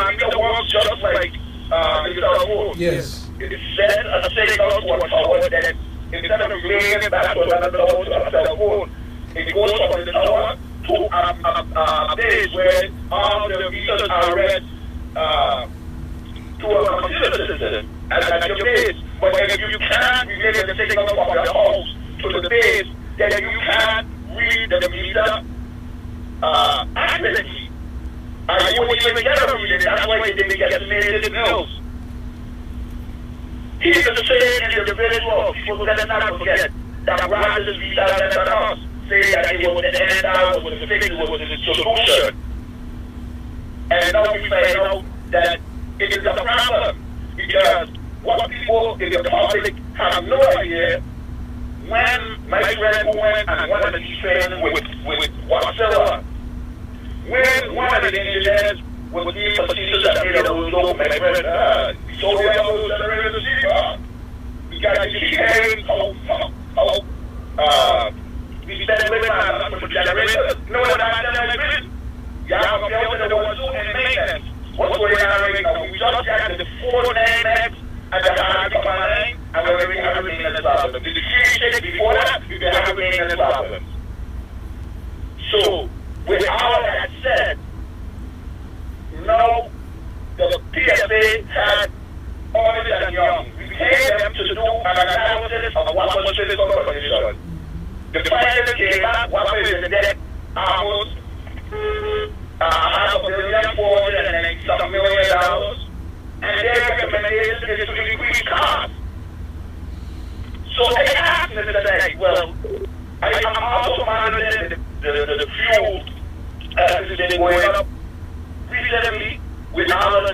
meter works, just like the telephone.
Yes.
It said a signal to a tower that instead of relaying it back to another tower to a cell phone, it goes from the tower to a place where all the meters are read to a computer system at your base. But if you can't relay the signal from your house to the base, then you can't read the meter accurately. And you wouldn't even get a reading. That's why they didn't get made in the news. He used to say in the village world, people let us not forget that Rogers beat out at us, saying that it was the end out, was the fix, was the solution. And now we find out that it is a problem because what people in the public have no idea when my friend went and one of the training with Watson, when one of the engineers was being facetious and made a joke, my friend, so we have those generators to see, we got to keep hearing how we spend living on for generators. No one has done like this. You have a building that was doing maintenance. What's going on right now? We just got the 499 and the hard line, and we're already having maintenance problems. The 3 before that, we've been having maintenance problems. So, with all that said, now the PSA had Ernst and Young. We paid them to do an analysis of what was the condition. The finance came back, what was the debt, almost $500 million, $490 million, and their recommendation is to increase costs. So I asked them today, well, I'm also monitoring the fuel has been going up recently with all of the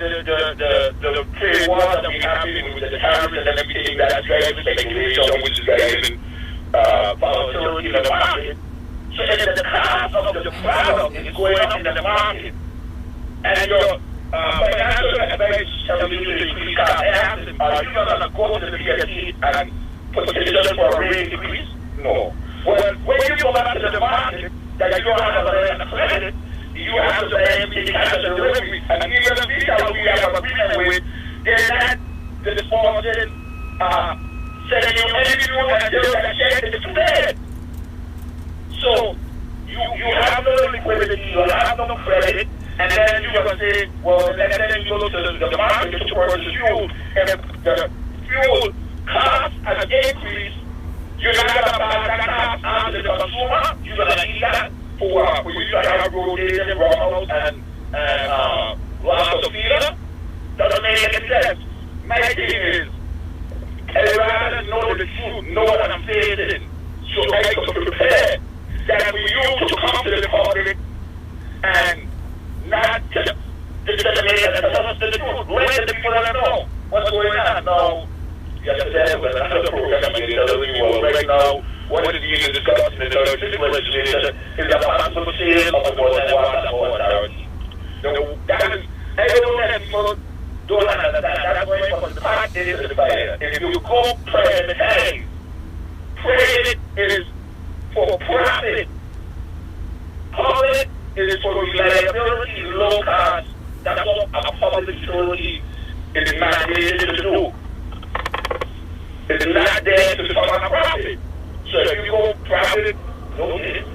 trade wars that we have with the tariffs and everything that's driving speculation, which is driving volatility in the market. So the cost of the product is going up in the market. And your financial advice tells you to increase costs. I asked them, are you going to go to the PSC and petition for a rate increase? No. Well, when you go back to the market, that you don't have a credit, you have to pay everything cash on delivery. And even the people we have an agreement with, they're not the sponsor sending you anything and they're going to check it to bed. So, you have no liquidity, you have no credit, and then you're going to say, well, and then you go to the market to purchase fuel, and if the fuel cost has increased, you're not going to pass that cost on to the consumer, you're going to eat that for you to have rotation, runout, and loss of feeder. Doesn't make any sense. My thing is, I'd rather know the truth, know what I'm facing, so I can prepare that for you to come to the public and not just disseminate and tell us the truth. Let the people know what's going on. Now, yesterday was another program in the telling you, well, right now, what is being discussed in the 36th legislation is the possible sale of the water authority. I don't let people don't understand. That's why because the fact is the fire. If you go privatize, private is for profit. Public is for reliability, low cost. That's what a public utility is mandated to do. It's not there to fund a profit. So if you go profit,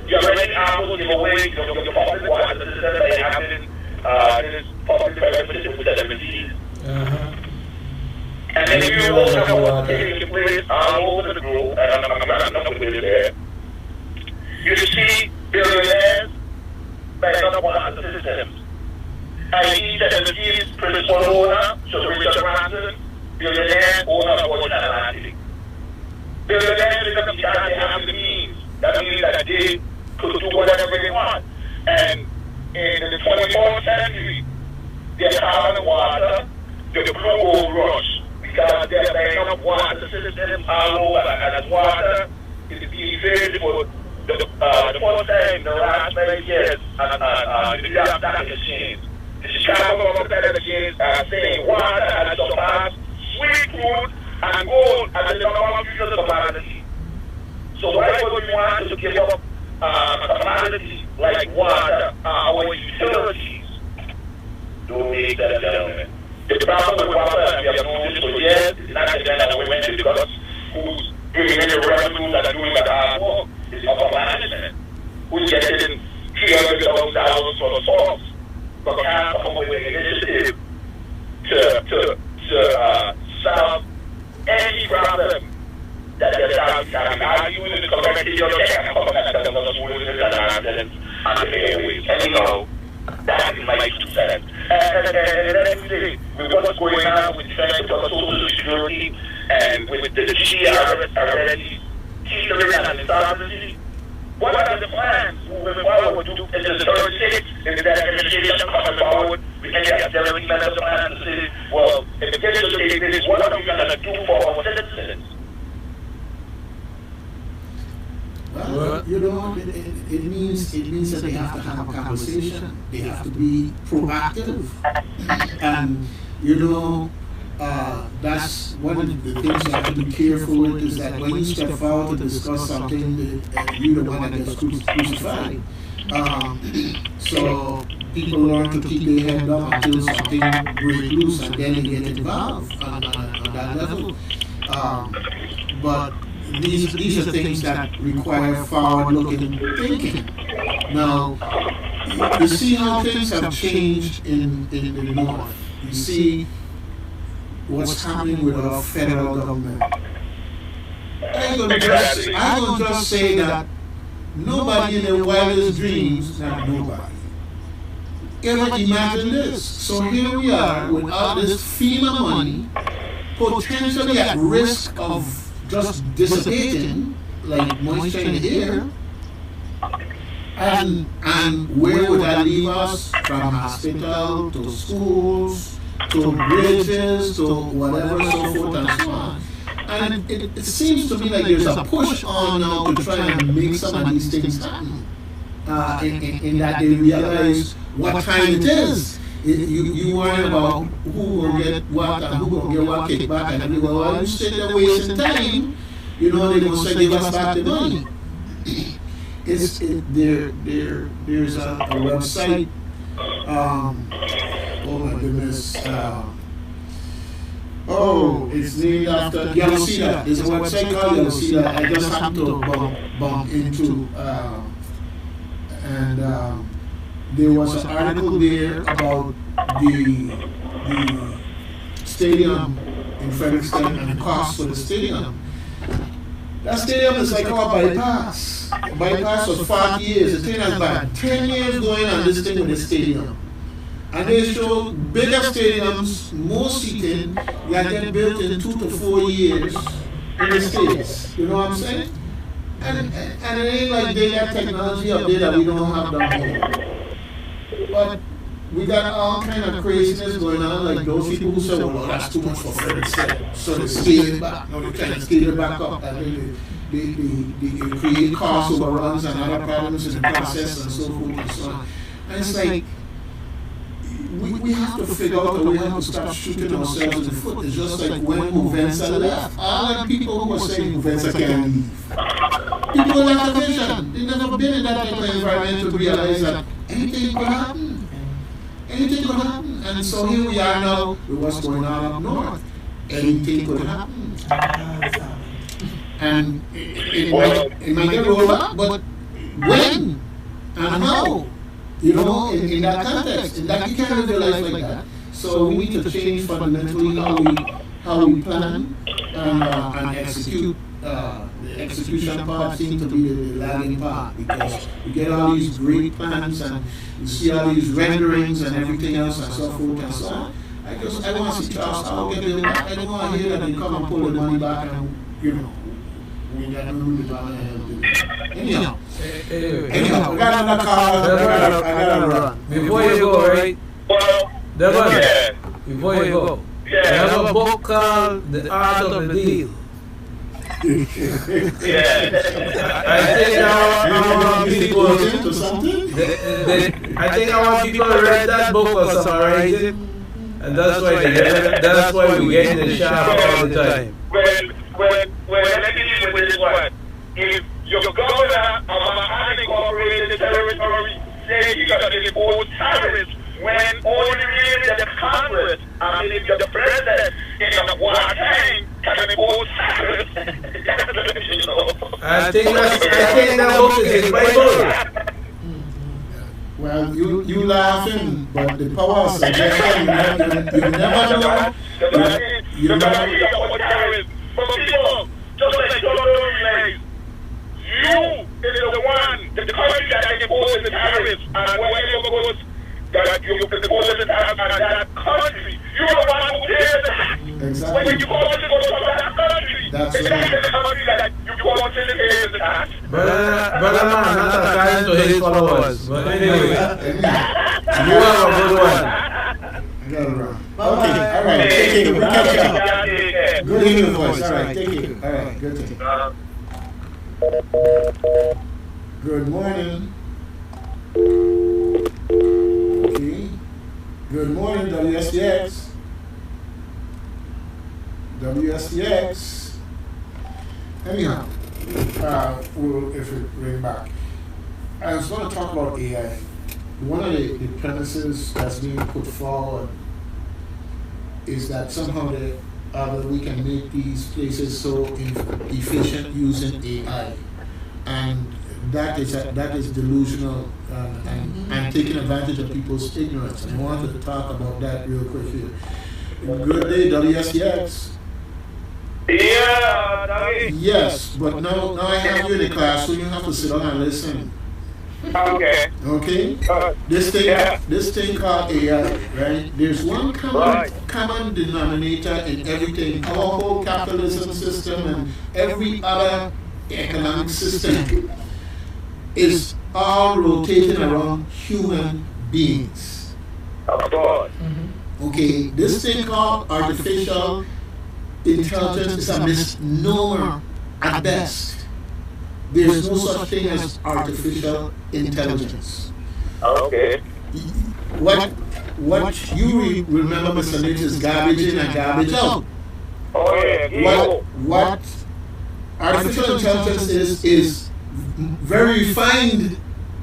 you're already able to give away your public water system by having this public partnership with SMCs. And then you also have what's taking place all over the globe, and I'm not going to put it there. You see billionaires backing up water systems. And he said that he's principal owner, so Richard Branson, billionaire owner or Atlantic. Billionaires because they have the means. That means that they could do whatever they want. And in the 24th century, they're having water, the blue gold rush, because they're laying up water systems all over, and as water is being filled for the first time in the last 5 years, the New York Stock Exchange. The Chicago Competitive Exchange are saying water has surpassed sweet fruit and gold as the number one future commodity. So why would we want to give up a commodity like water, our utilities? Don't make that, gentlemen. The problem with water, we have known this for years, it's not the that we went to discuss who's bringing in the revenues and doing the hard work. It's upper management who's getting $300,000 for the source, but can't come up with an initiative to solve any problem that they're arguing in the community. You can't come back and tell us what it is and nonsense on the airways. Anyhow, that is my 2 cents. And then we say, with what's going on with defense of Social Security and with the GRS already teetering on insolvency, what are the plans moving forward? Is the 36 in the administration coming forward with any austerity measures plans to say, well, if the case is what are we going to do for our citizens?
Well, you know, it means that they have to have a conversation. They have to be proactive, and you know, that's one of the things you have to be careful with. Is that when you step forward to discuss something, you're the one that gets crucified. So people learn to keep their head up until something breaks loose, and then they get involved on that level. But these are things that require forward-looking thinking. Now, you see how things have changed in the North. You see what's happening with our federal government. I'm going to just say that nobody in their wildest dreams, not nobody, ever imagined this. So here we are with all this FEMA money, potentially at risk of just dissipating like moisture in the air, and where would that leave us? From hospital to schools to bridges to whatever, so forth and so on. And it seems to me like there's a push on now to try and make some of these things happen, in that they realize what time it is. You worry about who will get what and who will get what kickback, and you go, well, you sit there wasting time, you know, they're going to say, give us back the money. There's a website, oh my goodness, it's named after Yellow Cedar. There's a website called Yellow Cedar. I just happened to bump into, and there was an article there about the stadium in Fredericksburg and the cost for the stadium. That stadium is like our bypass. The bypass was 40 years. The thing has been 10 years going on this thing with the stadium. And they show bigger stadiums, more seating, that get built in 2 to 4 years in the States. You know what I'm saying? And it ain't like they got technology up there that we don't have down here. But we got all kind of craziness going on, like those people who say, well, that's too much for Fredericksburg, so they scale it back. No, they try to scale it back up, and they create cost overruns and other problems in the process and so forth and so on. And it's like, we have to figure out a way how to start shooting ourselves in the foot. It's just like when Uvensa left. All the people who were saying Uvensa can't leave. People lack a vision. They've never been in that type of environment to realize that anything could happen. Anything could happen. And so here we are now with what's going on up north. Anything could happen. And it might get rolled up, but when and how? You know, in that context, in that you can't live your life like that. So we need to change fundamentally how we plan and execute. The execution part seems to be the lagging part, because you get all these great plans and you see all these renderings and everything else and so forth and so on. I want to see Charles, I'll get the back. I don't want to hear that they come and pull the money back and, you know, we got no room to help. Anyhow, we got another call. I gotta run.
Before you go, right?
Yeah.
Before you go, I have a book called The Art of the Deal. I think I want people
to something.
I think I want people to read that book or summarize it, and that's why we get in the shop all the time.
When let me deal with this one. If your governor of an unincorporated territory says you got to impose tariffs when only really the Congress, I mean the president in the wartime can impose tariffs. You know.
I think that book is in Bible.
Well, you laughing, but the power of suggestion, you never know. You never know.
But people, just like don't realize, you is the one, the country that imposes the tariffs, and whatever goes that you impose the tariffs on that country, you're the one who pays that.
Exactly.
When you go to that country,
that's
it's
right.
the country that you go to the pay the tax.
Brother man, not according to his followers. But anyway, you have a good one.
I gotta run. Okay, all right, take care. We'll catch up. Good evening, voice. All right, take care. All right, good thing. Good morning. Okay. Good morning, WSTX. WSTX. Anyhow, if it ring back, I was going to talk about AI. One of the premises that's being put forward is that somehow we can make these places so efficient using AI, and that is delusional and taking advantage of people's ignorance. And I wanted to talk about that real quick here. Good day, WSTX.
Yeah,
yes, but now I have you in the class, so you have to sit down and listen.
okay.
Okay? This thing called AI, right? There's one common denominator in everything. Our whole capitalism system and every other economic system is all rotating around human beings.
Of course.
Okay, this thing called artificial intelligence is a misnomer at best. There's no such thing as artificial intelligence.
Okay.
What you remember, Mr. Lynch, is garbage in and garbage out.
Oh yeah.
What artificial intelligence is very refined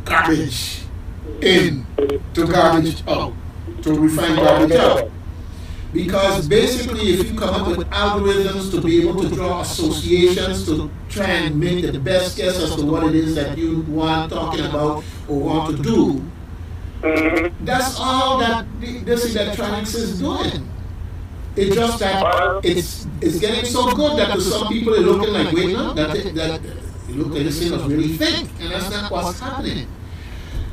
garbage in to garbage out, to refine garbage out. Because basically, if you come up with algorithms to be able to draw associations to try and make the best guess as to what it is that you want talking about or want to do, that's all that this electronics is doing. It's just that it's getting so good that to some people it's looking like, wait, no, that look like this thing was really fake, and that's not what's happening.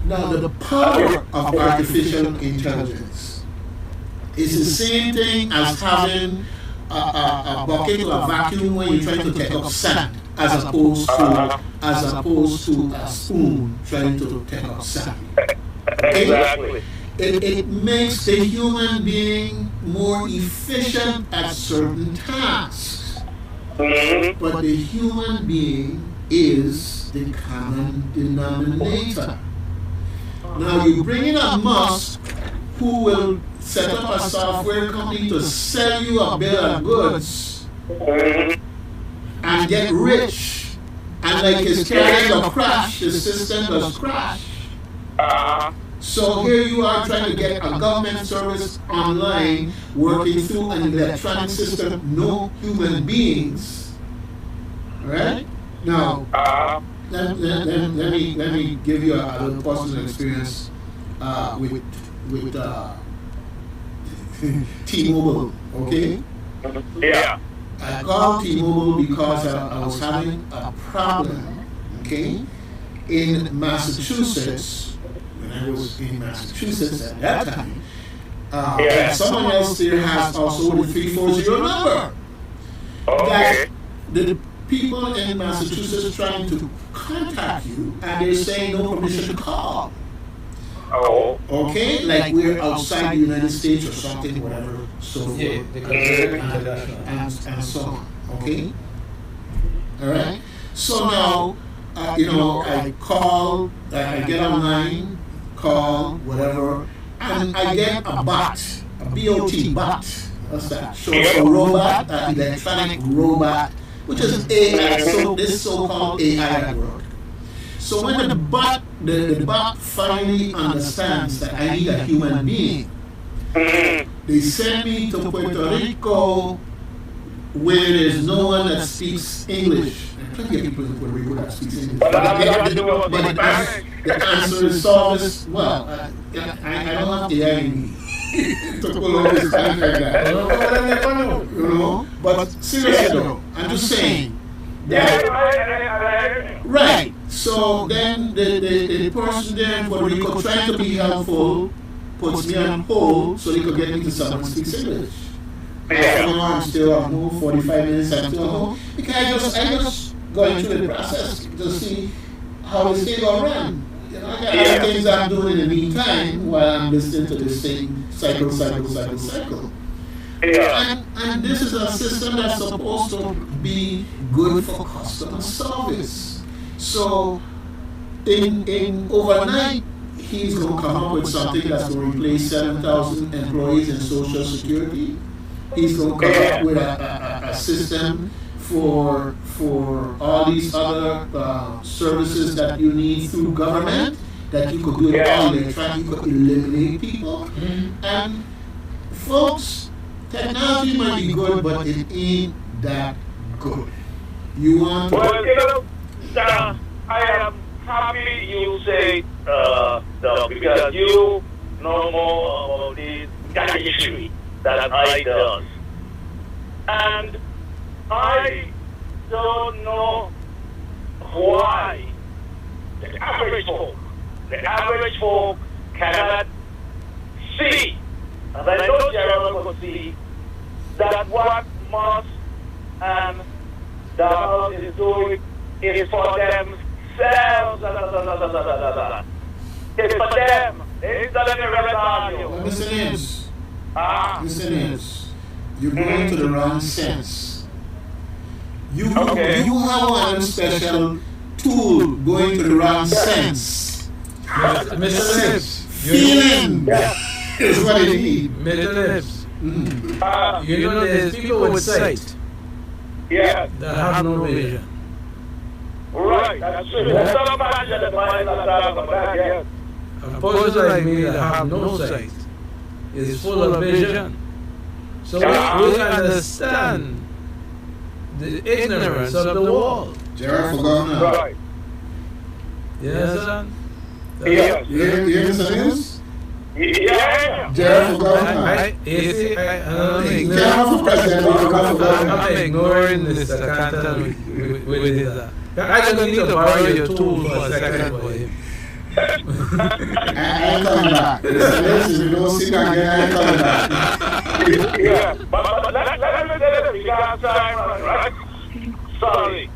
Now, the power of artificial intelligence is the same thing as having a bucket or a vacuum when you're trying to take up sand, as opposed to a spoon trying to take up sand. Okay?
Exactly.
It makes the human being more efficient at certain tasks, but the human being is the common denominator. Now you bring in a Musk who will set up a software company to sell you a bill of goods and get rich, and like his carrier will crash, the system does crash. So here you are trying to get a government service online working through an electronic system, no human beings. Right? Now, let me give you a little personal experience with T-Mobile, okay?
Yeah.
I called T-Mobile because I was having a problem, okay, in Massachusetts. When I was in Massachusetts at that time, And someone else there has also the 340 number. That the people in Massachusetts trying to contact you and they're saying no permission to call.
Oh.
Okay? Like we're outside the United States or something, whatever. So
Yeah,
forth.
they consider it international.
And so on. Okay? Alright? So now, I call, I get online, call, whatever, and I get a bot, a BOT bot. What's that? Short for robot, electronic robot, which is AI, so this so-called AI at work. So when the bot finally understands that I need a human being, they send me to Puerto Rico where there's no one that speaks English. There are plenty of people in Puerto Rico that speaks English. But the answer is always, well, I don't have the AI to pull all this time like that. But seriously though, I'm just saying. Right. So then the person there in Puerto Rico trying to be helpful puts me on hold so they could get me to someone who speaks English. I'm still at home, 45 minutes I'm still at home. Because I just going through the process to see how this thing will run. I got other things I'm doing in the meantime while I'm listening to this thing cycle. And this is a system that's supposed to be good for customer service. So in overnight, he's going to come up with something that's going to replace 7,000 employees in Social Security. He's going to come up with a system for all these other services that you need through government, that you could do it all electronic, you could eliminate people. And folks, technology might be good, but it ain't that good. You want to...
Well, I am happy you say because you know more of the history that I does. And I don't know why the average folk cannot see, and I know Gerald could see, that what Musk and the house is doing is for themselves. It's for them. It's not any revenue.
Listen is, you're going to the wrong sense. You have one special tool going to the wrong sense.
Mr. Lips.
Feeling is what it needs.
Mr. Lips. You know there's people with sight that have no vision.
Right, that's true. That's not a matter that might not have a back yet.
A person like me that have no sight is full of vision. So we understand the ignorance of the world.
Gerald forgot now.
Right.
You understand?
Yeah.
You understand this?
Yeah.
Gerald forgot now.
I'm ignoring this. I can't tell with his. I just need to borrow your tool for a second for him.
I'm coming back. If you don't see that again, I'm coming back.
Yeah, but let me tell you, we got time, right? Sorry.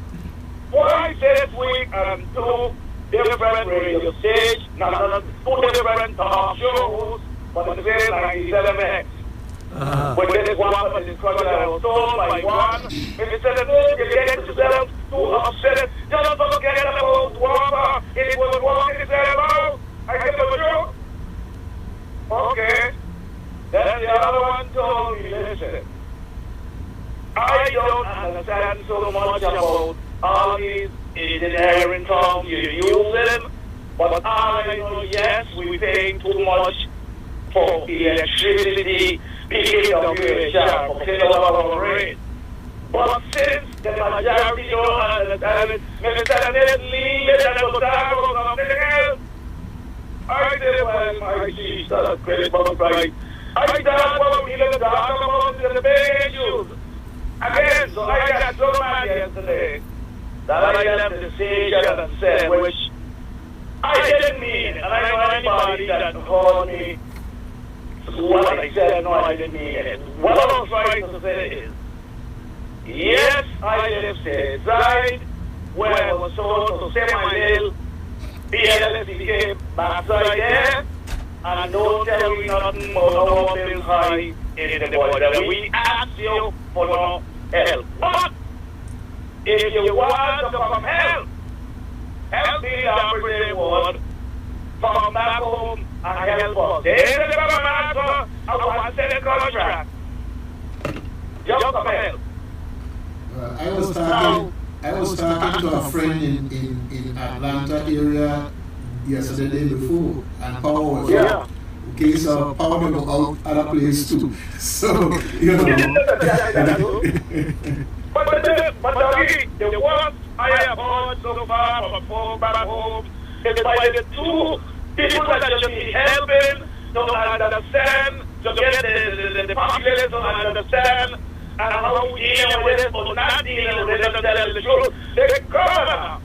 Why this week two different radio stations, two different talk shows, but the same 97X. When this one is crocodile sold by one, and instead of you get yourself too upset, just forget about water. It was walking itself out. I get the joke. Okay. Then the other one told me, listen, I don't understand so much about all these engineering terms you're using, but all I know, yes, we're paying too much for electricity, PWHR, for kilowatt rate. But since the majority don't understand it, maybe let's leave it and we'll talk about something else. I said, well, my chief, that's a great price. I thought what we need to talk about is the big issues. Again, so I got so mad yesterday that I left the station and said, which I didn't mean, and I know anybody that called me what I said, no, I didn't mean it. What I was trying to say is, yes, I live stateside, where I was told to say my little PLSCK backside there, and don't tell me nothing about no bills high in the border. We ask you for no help. But if you want to come help me down with the word, come back home and help us. There's the government for a one-cent contract. Just come help.
I was talking to a friend in Atlanta area yesterday, the day before, and power was out. Okay, so power will go out other place too. So, you know.
But the ones I have heard so far from home back home is by the two people that should be helping to understand, to get the populace to understand and how we deal with it or not dealing with it, to tell the truth. The governor,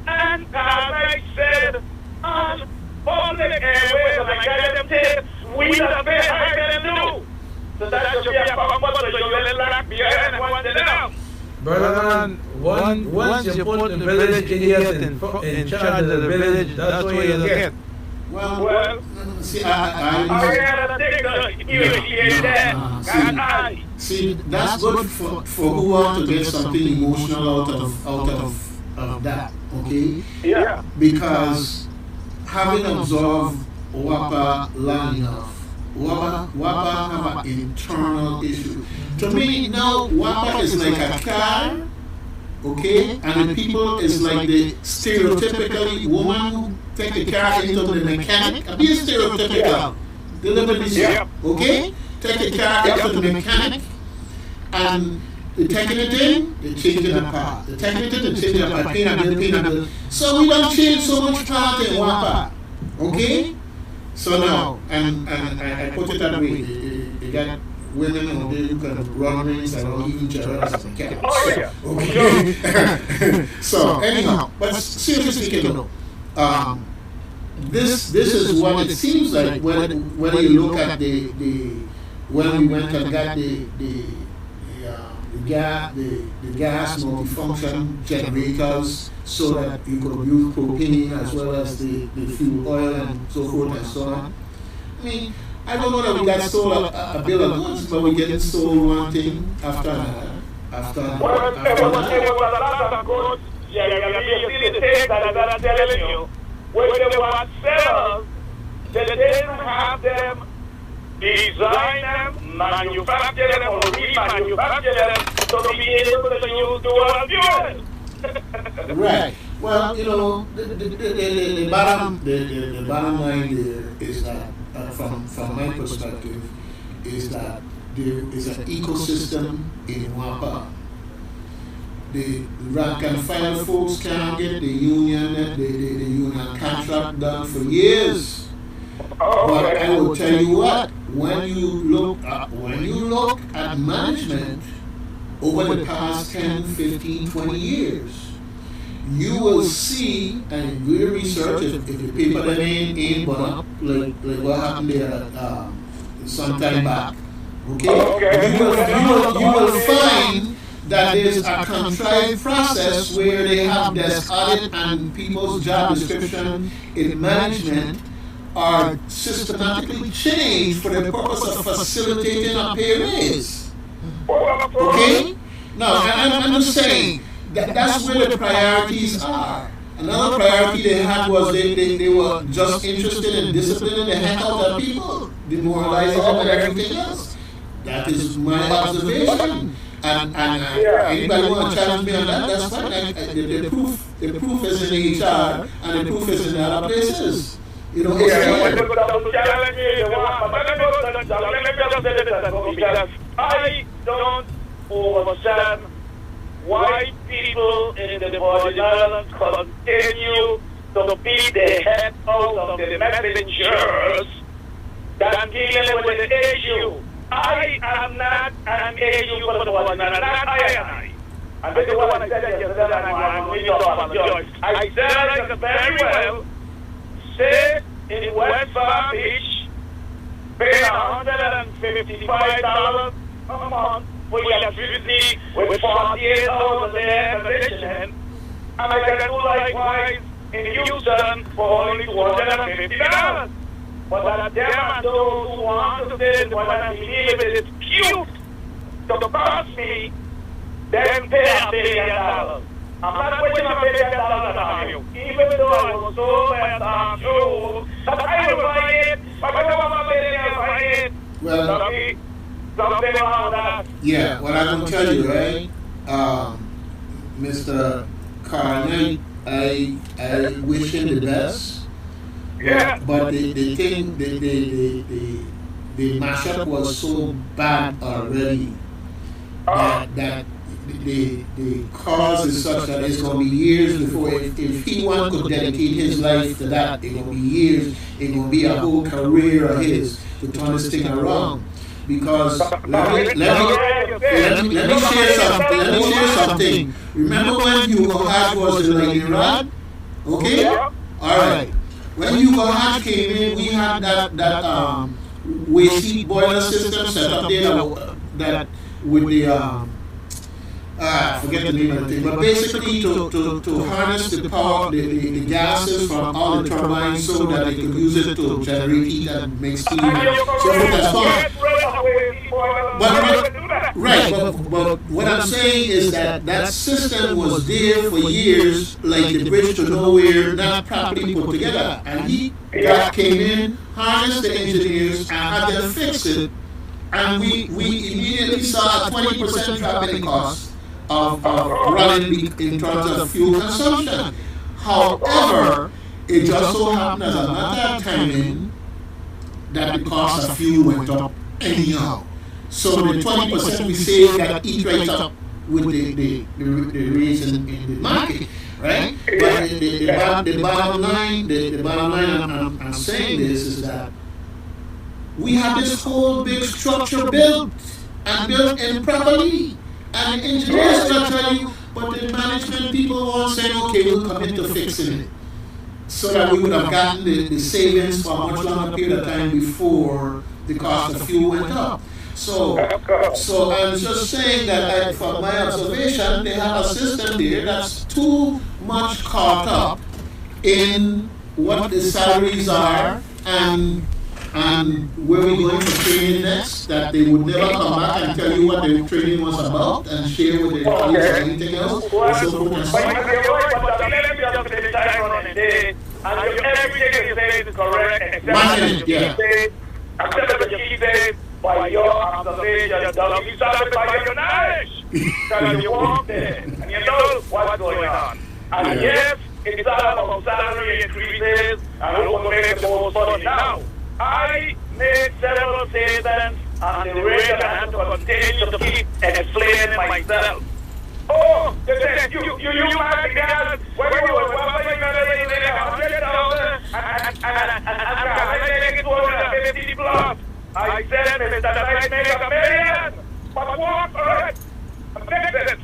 and as I said, on public airways, and I got them tapes, we don't pay higher than do. So that should be a comfort, so you let black behind and want it down.
Brother man, once you put the village idiot in charge of the village, that's what you get.
Well, see, see, that's good for who want to get something emotional out of that, okay?
Yeah.
Because having observed WAPA long enough, WAPA have an internal issue. To me, now WAPA is like a car, okay? And the people is like the stereotypically woman who take the car into the mechanic. Be stereotypical, deliberately, okay? Take the car into the mechanic, and they're taking it in, they're changing the part. They're taking it in, they're changing the part, paying a bill. So we don't change so much part in WAPA, okay? So now, and I put it that way, they got women on there who can run rings and all each other as a mechanic. Okay. So anyhow, but seriously speaking though, this is what it seems like when you look at the when we went and got the gas multifunction generators so that you could use propane as well as the fuel oil and so forth and so on. I mean, I don't know that we got sold a bill of goods, but we get sold one thing after another.
Well, it was a lot of goods. Yeah, you see the thing that I'm telling you. When they were sellers, they didn't have them design them, manufacture them, or remanufacture them to be able to use dual fuel.
Right. Well, you know, the bottom line there is that, from my perspective, is that there is an ecosystem in WAPA. The rank and file folks can't get the union contract done for years. But I will tell you what, when you look at management over the past 10, 15, 20 years, you will see, and do your research, if the paper that ain't burn up, like what happened there some time back, okay? You will find that there's a contrived process where they have desk audit and people's job description in management are systematically changed for the purpose of facilitating a pay raise. Okay? Now, I'm just saying that's where the priorities are. Another priority they had was they were just interested in disciplining the heck out of people, demoralizing them and everything else. That is my observation. And anybody want to challenge me on that, that's fine. The proof is in the HR and the proof is in the other places. You know, it's
because I don't understand why people in the Virgin Islands continue to beat the head out of the messengers than dealing with the issue. I am not an issue for the Virgin Islands, not I. And this is what I said yesterday, and I'm going to apologize. I said I could very well sit in West Palm Beach paying $155 a month for electricity with 48 hours of air conditioning. And I can do likewise in Houston for only $250. But that them and those who want to say what I believe is cute to cost me, then pay $1 billion. I'm not putting $1 billion on you, even though I was told by a talk show that I will buy it, but I don't want $1 billion to buy it.
Well,
Something about that.
yeah, what I'm going to tell you, right, Mr. Carney, I wish him the best.
Yeah.
But the thing, the mashup was so bad already that the cause is such that it's going to be years before, if he one could dedicate his life to that, it's going to be years, it's going to be a whole career of his to turn this thing around. Because let me share something. Remember when Hugo Hart was in Lightning Rod? Okay? Alright. When Hugo Hart came in, we had that waste heat boiler system set up there that with the forget the name of the thing, but basically to harness the power, the gases from all the turbines so that they could use it to generate heat and make steam. So that's fine. But what I'm saying is that system was there for years, like the bridge to nowhere, not properly put together. And he came in, harnessed the engineers, and had them fix it. And we immediately saw a 20% drop in cost of running in terms of fuel consumption. However, it just so happened as a matter of timing that the cost of fuel went up anyhow. So the 20% we saved got eat right up with the raise in the market, right? But the bottom line I'm saying this is that we have this whole big structure built improperly. And the engineers will tell you, but the management people won't say, okay, we'll commit to fixing it. So that we would have gotten the savings for a much longer period of time before the cost of fuel went up. So I'm just saying that from my observation, they have a system there that's too much caught up in what the salaries are and where we're going for training next, that they would never come back and tell you what the training was about and share with their colleagues or anything else. And so forth and so on.
Everything you say is correct, except what you say by your observation, you started by your knowledge. Because you walk there and you know what's going on. And yes, it's all about salary increases and who will make the most money now. I made several statements on the radio and to continue to keep explaining myself. Oh, you said you might be guys when you were 100,000 and make it 250 plus. I said, Mr. Knight, make $1 million, but walk for it. Fix it.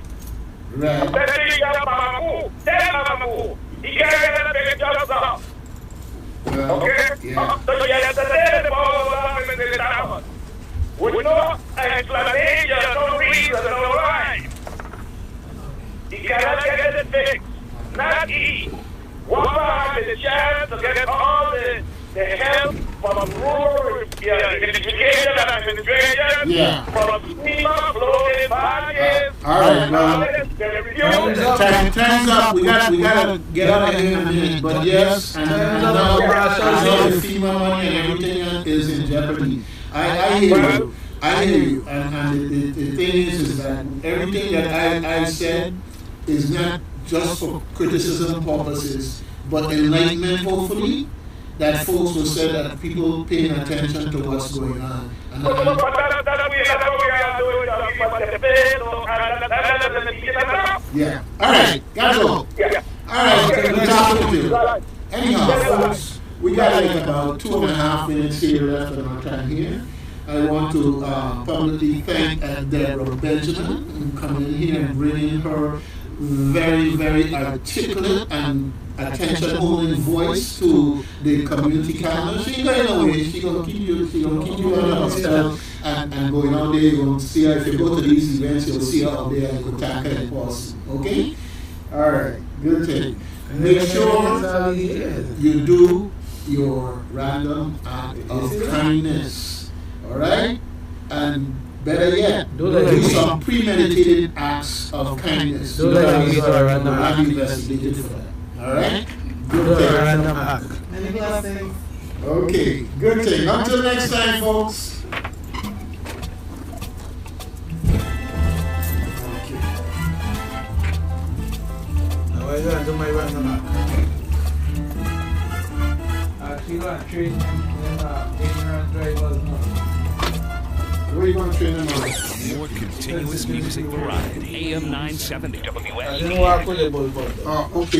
Right.
Then he got Mamamoo. Tell Mamamoo. He can't get a big job up.
Well,
Okay?
yeah.
So you have to say the ball in the town. With no explanation, no reason, no rhyme. He cannot get it fixed. Not he. One had the chance to get all the help from rural education and administration, from FEMA, floating barges.
All right, well, time's up. We gotta get out of here in a minute. But yes, and now the FEMA money and everything is in jeopardy. I hear you. And the thing is that everything that I said is not just for criticism purposes, but enlightenment, hopefully, that folks will say that people paying attention to what's going on. And yeah. All right, gotta go. All right, good talking with you. Anyhow, folks, we got like about 2.5 minutes here left of our time here. I want to publicly thank Deborah Benjamin for coming in here and bringing her very, very articulate and attention-holding voice to the community calendar. She ain't going away. She gonna keep you on herself and going out there. You're gonna see her. If you go to these events, you'll see her out there and contact her in person. Okay? Alright, good thing. Make sure you do your random act of kindness. Alright? And better yet, do some premeditated acts of kindness. Do not be investigated for that. Alright? Good thing.
Many blessings.
Okay, good thing. Until next time, folks.
Now I got to my random act. Actually, got train ignorant drivers now.
Where are you going to train them on?
More continuous music variety. AM 970
I didn't walk with it, but
Oh, okay.